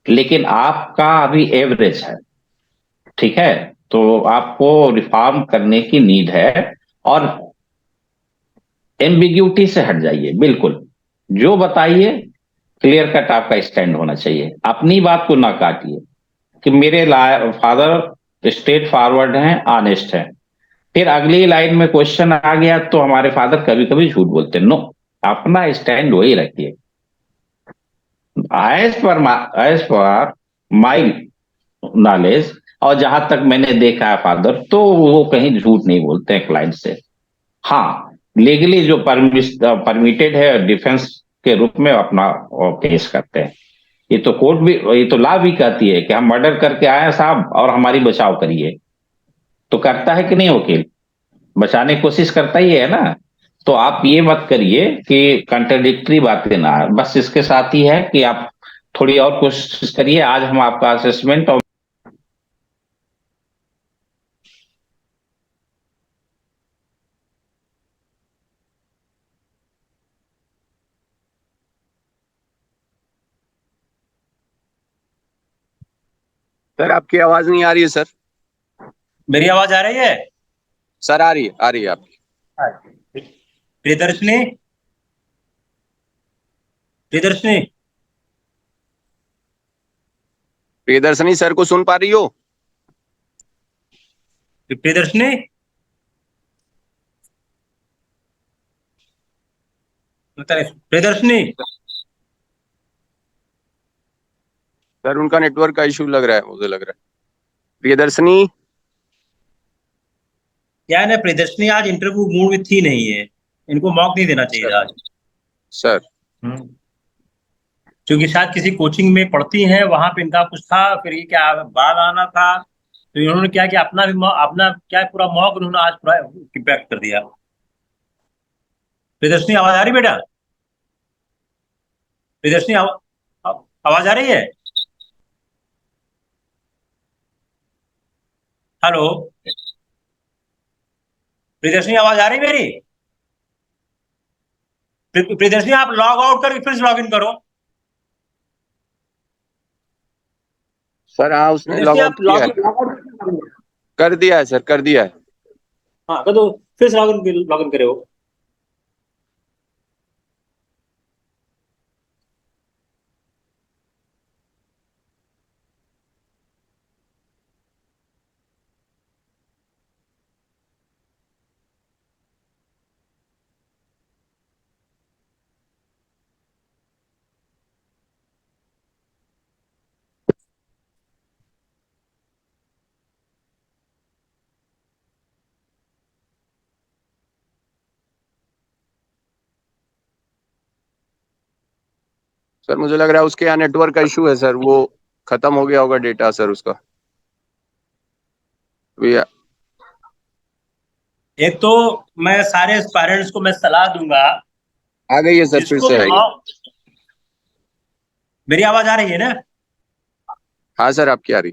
लेकिन आपका अभी एवरेज है, ठीक है, तो आपको रिफॉर्म करने की नीड है। और एम्बिग्यूटी से हट जाइए, बिल्कुल जो बताइए क्लियर कट आपका स्टैंड होना चाहिए। अपनी बात को ना काटिए कि मेरे फादर स्ट्रेट फॉरवर्ड हैं, ऑनेस्ट हैं, फिर अगली लाइन में क्वेश्चन आ गया तो हमारे फादर कभी कभी झूठ बोलते हैं। नो, अपना स्टैंड वही रखिए। एज पर माई नॉलेज, और जहां तक मैंने देखा है फादर, तो वो कहीं झूठ नहीं बोलते हैं क्लाइंट से। हाँ, लीगली जो परमिटेड है डिफेंस के रूप में अपना पेश करते हैं। ये तो कोर्ट भी, ये तो लॉ भी कहती है कि हम मर्डर करके आए हैं साहब और हमारी बचाव करिए। तो करता है कि नहीं वकील? बचाने की कोशिश करता ही है ना। तो आप ये मत करिए कि कंट्राडिक्टरी बातें ना आए। बस इसके साथ ही है कि आप थोड़ी और कोशिश करिए। आज हम आपका असेसमेंट और सर आपकी आवाज नहीं आ रही है सर। मेरी आवाज आ रही है? सर आ रही है आपकी। प्रियदर्शनी, प्रियदर्शनी, प्रियदर्शनी सर को सुन पा रही हो? प्रियदर्शनी, प्रियदर्शनी। सर उनका नेटवर्क का इशू लग रहा है, मुझे लग रहा है। प्रियदर्शनी। क्या है ना, प्रियदर्शनी आज इंटरव्यू मूड में थी नहीं है, इनको मौका नहीं देना चाहिए था आज। सर क्योंकि शायद किसी कोचिंग में पढ़ती हैं, वहां पे इनका कुछ था, फिर ये क्या बाहर आना था, तो इन्होंने क्या किया, अपना भी अपना क्या पूरा मौका उन्होंने आज पूरा इम्पैक्ट कर दिया। प्रियदर्शनी आवाज आ रही बेटा? प्रियदर्शनी आवाज आ रही है? हेलो प्रियदर्शनी, आवाज आ रही मेरी? प्रियदर्शनी आप लॉग आउट करके फिर से लॉग इन करो। सर हाँ, उसने लॉग प्रियदर्शनी आउट आप किया है। लॉग आउट कर दिया है सर, कर दिया है। हाँ कर दो, फिर से लॉग इन करे हो। सर मुझे लग रहा है उसके यहाँ नेटवर्क का इशू है सर, वो खत्म हो गया होगा डेटा सर उसका। भैया एक तो मैं सारे एस्पायरेंट्स को मैं सलाह दूंगा, आ गई है सर, फिर जिसको से भी आई। मॉक, मेरी आवाज आ रही है ना? हाँ सर आपकी आ रही।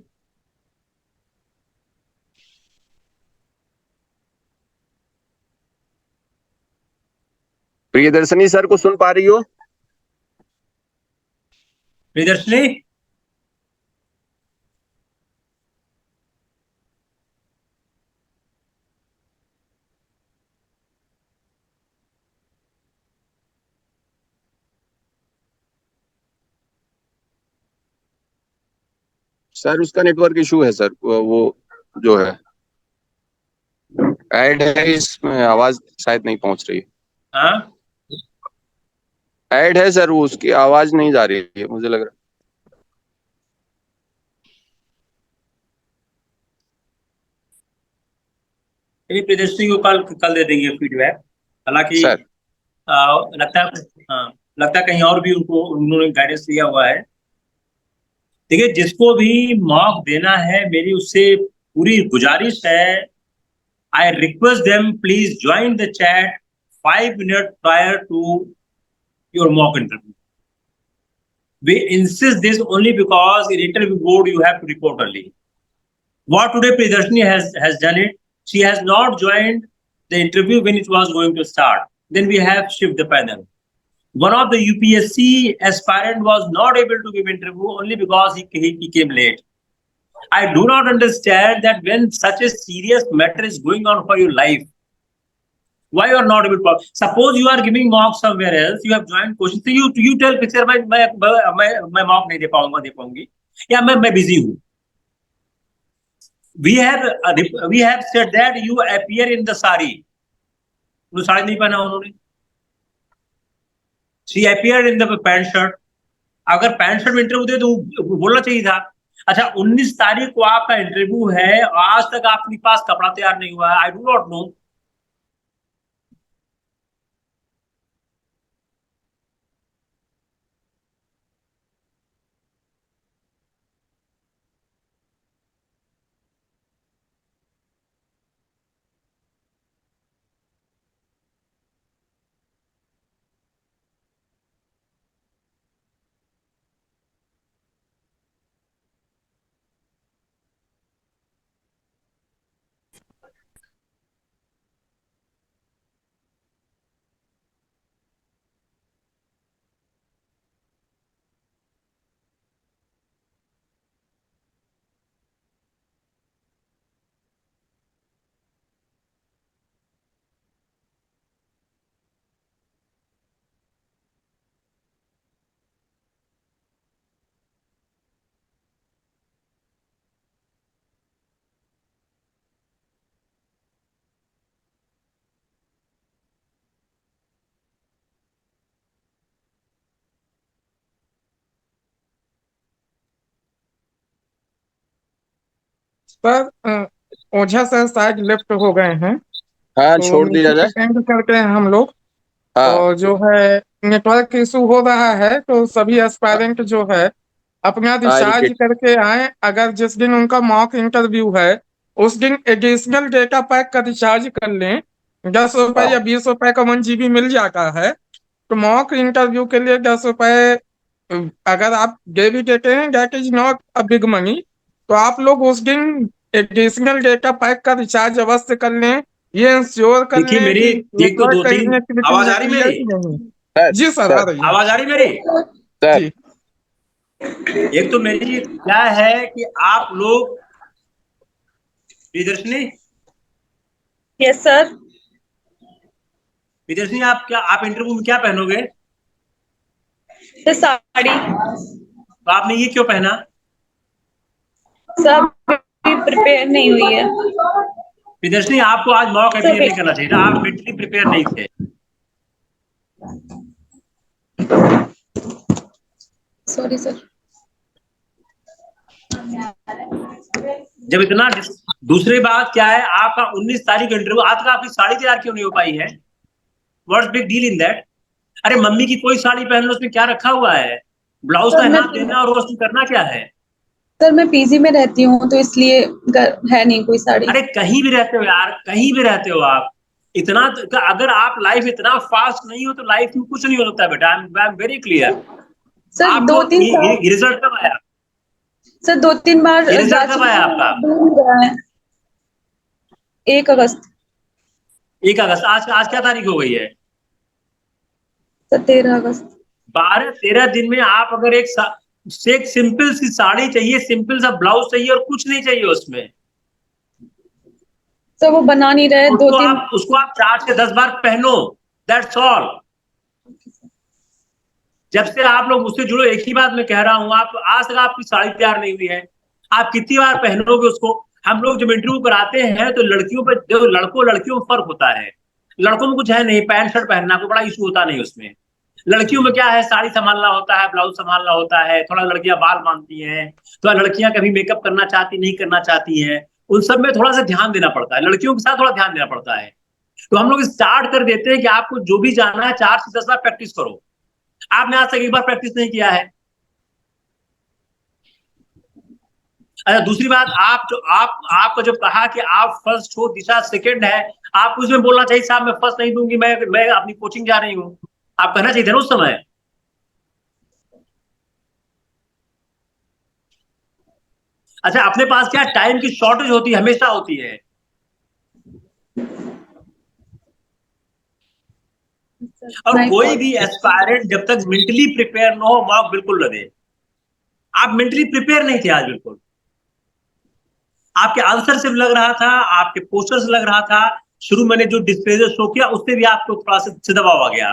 प्रियदर्शनी सर को सुन पा रही हो? प्रियदर्शनी, सर उसका नेटवर्क इशू है सर, वो जो है ऐड है इसमें, आवाज शायद नहीं पहुंच रही। हाँ ऐड है सर, वो उसकी आवाज नहीं जा रही है मुझे लग रहा चलिए, प्रियदर्शनी को कल कल दे देंगे फीडबैक। हालांकि सर। लगता है, हाँ लगता है कहीं और भी उनको उन्होंने गाइडेंस दिया हुआ है। देखिए, जिसको भी मॉक देना है, मेरी उससे पूरी गुजारिश है, I request them please join the chat 5 minutes prior to your mock interview. We insist this only because in interview board you have to report early. What today Priyadarshini has done it, she has not joined the interview when it was going to start. Then we have shift the panel. One of the UPSC aspirant was not able to give interview only because he came late. I do not understand that when such a serious matter is going on for your life, why you are not able to work? Suppose you are giving mock somewhere else, you have joined question, so you tell picture मैं mock नहीं दे पाऊंगी, या मैं busy हूँ. We have said that you appear in the sari. उन्होंने साड़ी नहीं पहना उन्होंने. She appeared in the pant shirt. अगर पैंट शर्ट में इंटरव्यू दे तो बोलना चाहिए था. अच्छा, 19 तारीख को आपका इंटरव्यू है, आज तक आपके पास कपड़ा तैयार नहीं हुआ है. I do not know. Sir Ojha sir शायद लेफ्ट हो गए हैं, हाँ तो छोड़ दिया जाए। मीटिंग एंड करते हैं हम लोग। हाँ और जो है नेटवर्क इशू हो रहा है, तो सभी एस्पायरेंट जो है अपना हाँ रिचार्ज करके आए। अगर जिस दिन उनका मॉक इंटरव्यू है उस दिन एडिशनल डेटा पैक का रिचार्ज कर लें। 10 रुपए या 20 रुपए का 1 GB मिल जाता है। तो मॉक इंटरव्यू के लिए 10 रुपए अगर आप दे भी देते हैं, that is not a big money. तो आप लोग उस दिन एडिशनल डेटा पैक का रिचार्ज अवश्य कर लें। ये इंश्योर कर देखिए, लें मेरी कि एक तो नेटवर्क 2-3 कनेक्टिविटी आवाज आ रही होती है मेरी? कि नहीं। सर। जी सर, आ रही है। आवाज आ रही मेरी? सर। जी एक तो मेरी क्या है कि आप लोग, प्रियदर्शनी, यस सर। प्रियदर्शनी, आप इंटरव्यू में क्या पहनोगे? सर साड़ी। तो आपने ये क्यों पहना? सब प्रिपेयर नहीं हुई है। प्रियदर्शनी, आपको आज मॉक अपियर नहीं करना चाहिए था, आप मेंटली प्रिपेयर नहीं थे। Sorry sir. जब इतना दूसरी बात क्या है, आपका 19 तारीख इंटरव्यू, आज तक आपकी साड़ी तैयार क्यों नहीं हो पाई है? What's big deal in that? अरे मम्मी की कोई साड़ी पहन लो, उसमें क्या रखा हुआ है? ब्लाउज का हाथ देना और रोस्ट करना क्या है? सर मैं पीजी में रहती हूँ तो इसलिए है नहीं कोई साड़ी। अरे कहीं भी रहते हो यार, कहीं भी रहते हो आप, इतना तो, अगर आप लाइफ इतना फास्ट नहीं हो तो लाइफ में कुछ नहीं होता बेटा। I am very clear. Sir आपको 2-3 साल, ये रिजल्ट कब आया? सर 2-3 बार ये जा रिजल्ट कब चुकी आया हूँ, आपका? दूर ही रहा है। 1 अगस्त। 1 अगस्त। आज क्या तारीख हो गई है? सर 13 अगस्त। 12-13 दिन में आप अगर एक सिंपल सी साड़ी चाहिए, सिंपल सा ब्लाउज चाहिए और कुछ नहीं चाहिए उसमें, सर वो बना नहीं रहे। उसको आप 4 से 10 बार पहनो, दैट्स ऑल। जब से आप लोग मुझसे जुड़ो, एक ही बात मैं कह रहा हूं, आप आज तक आपकी साड़ी तैयार नहीं हुई है, आप कितनी बार पहनोगे उसको? हम लोग जब इंटरव्यू कराते हैं तो लड़कियों पे, देखो लड़कों लड़कियों में फर्क होता है। लड़कों में कुछ है नहीं, पैंट शर्ट पहनना कोई बड़ा इशू होता नहीं उसमें। लड़कियों में क्या है, साड़ी संभालना होता है, ब्लाउज संभालना होता है, थोड़ा लड़कियां बाल बांधती हैं, थोड़ा लड़कियां कभी मेकअप करना चाहती नहीं करना चाहती हैं, उन सब में थोड़ा सा ध्यान देना पड़ता है, लड़कियों के साथ थोड़ा ध्यान देना पड़ता है। तो हम लोग स्टार्ट कर देते हैं कि आपको जो भी जाना है 4 से 10 बार प्रैक्टिस करो। आपने आज तक एक बार प्रैक्टिस नहीं किया है। अच्छा, दूसरी बात, आपको जब कहा कि आप फर्स्ट हो, दिशा सेकंड है, आप उसमें बोलना चाहिए साहब मैं फर्स्ट नहीं दूंगी, मैं अपनी कोचिंग जा रही हूँ, आप कहना चाहिए था ना उस समय। अच्छा, अपने पास क्या टाइम की शॉर्टेज होती है, हमेशा होती है। और कोई भी एस्पायरेंट जब तक मेंटली प्रिपेयर ना हो, मॉक बिल्कुल न दे। आप मेंटली प्रिपेयर नहीं थे आज बिल्कुल। आपके आंसर से लग रहा था, आपके पोस्टर से लग रहा था, शुरू मैंने जो डिस्प्ले शो किया उससे भी आपको थोड़ा सा दबाव आ गया।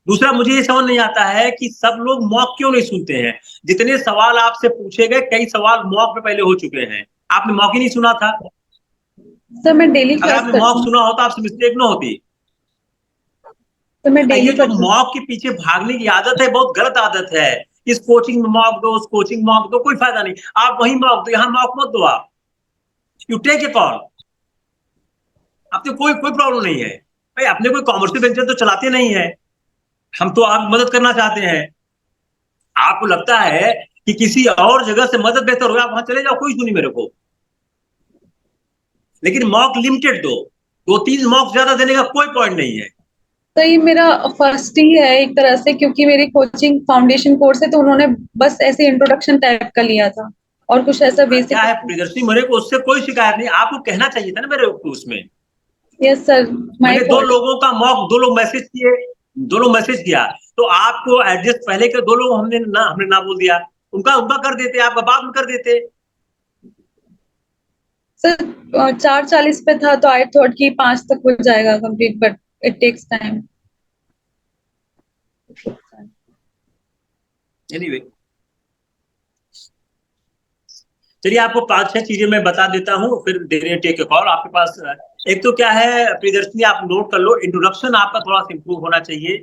दूसरा, मुझे ये समझ नहीं आता है कि सब लोग मॉक क्यों नहीं सुनते हैं। जितने सवाल आपसे पूछे गए, कई सवाल मॉक में पहले हो चुके हैं, आपने मॉक ही नहीं सुना था। सर मैं डेली अगर क्लास आपने करती मॉक हूँ। सुना होता आपसे मिस्टेक ना होती। तो मैं ये डेली जो करती हूँ। मॉक के पीछे भागने की आदत है, बहुत गलत आदत है। इस कोचिंग में मॉक दो, उस कोचिंग मॉक दो, कोई फायदा नहीं। आप वहीं मॉक दो, यहाँ मॉक मत दो। आप यू टेक ए कॉल। आपको कोई कोई प्रॉब्लम नहीं है भाई, अपने कोई कॉमर्शियल वेंचर तो चलाते नहीं है, हम तो आप मदद करना चाहते हैं। आपको लगता है कि किसी और जगह से मदद बेहतर होगा, आप वहां चले जाओ, कोई सुनी मेरे को। लेकिन मॉक लिमिटेड दो, 2-3 मॉक ज्यादा देने का कोई पॉइंट नहीं है। तो ये मेरा फर्स्ट ही है एक तरह से, क्योंकि मेरी कोचिंग फाउंडेशन कोर्स है, तो उन्होंने बस ऐसे इंट्रोडक्शन टाइप का लिया था और कुछ ऐसा क्या बेसिक। है प्रियदर्शनी, मेरे को उससे कोई शिकायत नहीं, आपको कहना चाहिए था ना मेरे को उसमें। यस सर, माय मैंने दो फॉल्ट। लोगों का मॉक, 2 लोग मैसेज किए, 2 लोग मैसेज किया, तो आपको एडजस्ट पहले के 2 लोग हमने ना बोल दिया, उनका उनका कर देते, आपका बाद में कर देते। सर 4:40 पे था तो आई थॉट कि 5 तक हो जाएगा complete, but it takes time. Anyway, चलिए आपको 5-6 चीजें मैं बता देता हूँ, फिर टेक ए कॉल आपके पास। एक तो क्या है प्रियदर्शनी, आप नोट कर लो, इंट्रोडक्शन आपका थोड़ा सा इंप्रूव होना चाहिए।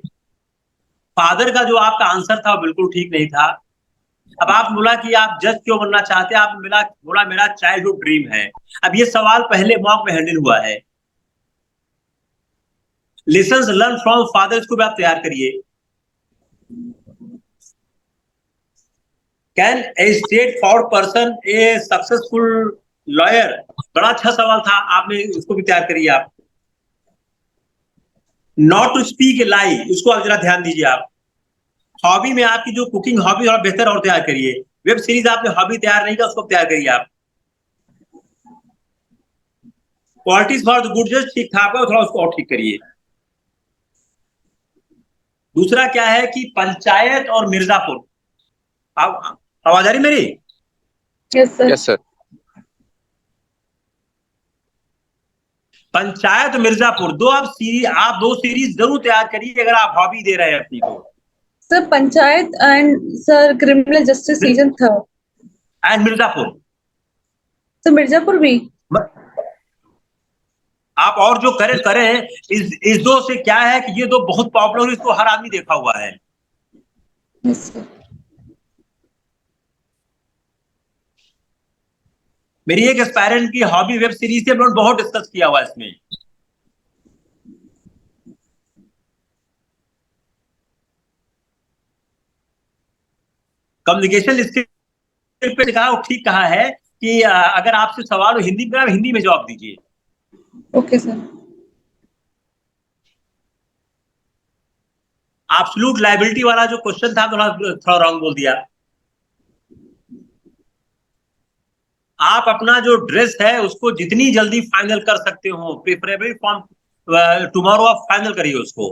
फादर का जो आपका आंसर था बिल्कुल ठीक नहीं था। अब आप बोला कि आप जज क्यों बनना चाहते हैं, आप बोला मेरा चाइल्डहुड ड्रीम है। अब ये सवाल पहले मॉक में हैंडल हुआ है। लेसन्स लर्न फ्रॉम फादर, इसको भी आप तैयार करिए। Can a straight forward person A successful lawyer, बड़ा अच्छा सवाल था, आपने इसको भी तैयार करिए आप। नॉट टू स्पीक ए लाई, इसको आप जरा ध्यान दीजिए आप। हॉबी में आपकी जो कुकिंग हॉबी और बेहतर और तैयार करिए। वेब सीरीज आपने हॉबी तैयार नहीं किया, उसको तैयार करिए आप। Qualities for the good just ठीक ठाक है, थोड़ा उसको और ठीक करिए। दूसरा क्या है कि पंचायत और मिर्जापुर, आवाज आ रही मेरी? Yes sir. Yes sir. Panchayat Mirzapur आप 2 सीरीज जरूर तैयार करिए अगर आप हॉबी दे रहे हैं अपनी को। Sir panchayat and sir criminal justice season 3। And Mirzapur. Sir Mirzapur भी। आप और जो करें इस 2 से क्या है कि ये 2 बहुत पॉपुलर, इसको हर आदमी देखा हुआ है। Yes sir. मेरी एक एस्पायरेंट की हॉबी वेब सीरीज से मैंने बहुत डिस्कस किया हुआ इसमें। कम्युनिकेशन स्किल पे कहा वो ठीक कहा है कि अगर आपसे सवाल हिंदी में, हिंदी में जवाब दीजिए। Okay sir. एब्सोल्यूट लायबिलिटी वाला जो क्वेश्चन था थोड़ा रॉन्ग बोल दिया। आप अपना जो ड्रेस है उसको जितनी जल्दी फाइनल कर सकते हो, प्रेफरेबली फ्रॉम टुमारो आप फाइनल करिए उसको,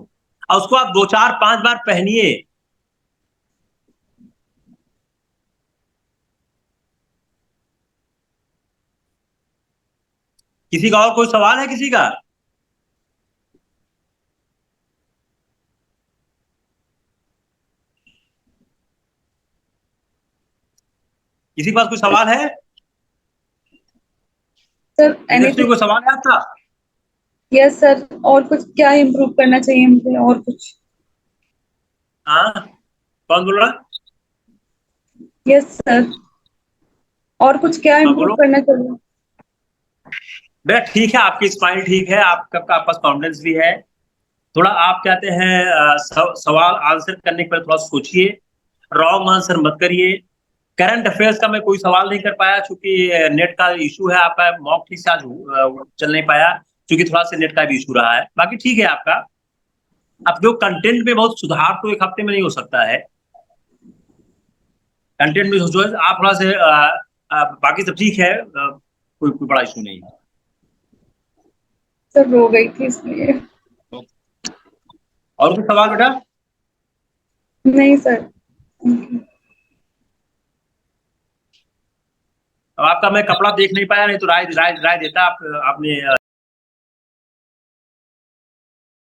और उसको आप 2, 4, 5 बार पहनिए। किसी का और कोई सवाल है किसी का? किसी के पास कोई सवाल है? सर कोई सवाल है आपका? यस सर, और कुछ क्या इम्प्रूव करना चाहिए मुझे, और कुछ? हाँ, कौन बोल रहा? यस सर, और कुछ क्या इम्प्रूव बोलो। करना चाहिए? बेटा ठीक है, आपकी स्माइल ठीक है, आपका पास कॉन्फिडेंस भी है। थोड़ा आप कहते हैं सवाल आंसर करने के पहले थोड़ा सोचिए, रॉन्ग आंसर मत करिए। करंट अफेयर्स का मैं कोई सवाल नहीं कर पाया क्योंकि नेट का इशू है, आपका मॉक ठीक से आज चल नहीं पाया क्योंकि थोड़ा सा नेट का भी इशू रहा है। बाकी ठीक है आपका। अब जो कंटेंट में बहुत सुधार तो एक हफ्ते में नहीं हो सकता है, कंटेंट में जो है आप थोड़ा से बाकी सब ठीक है, कोई बड़ा इशू नहीं है। सर रो गई थी इसलिए। और कुछ सवाल बेटा? नहीं सर। अब आपका मैं कपड़ा देख नहीं पाया, नहीं तो राय देता। आपने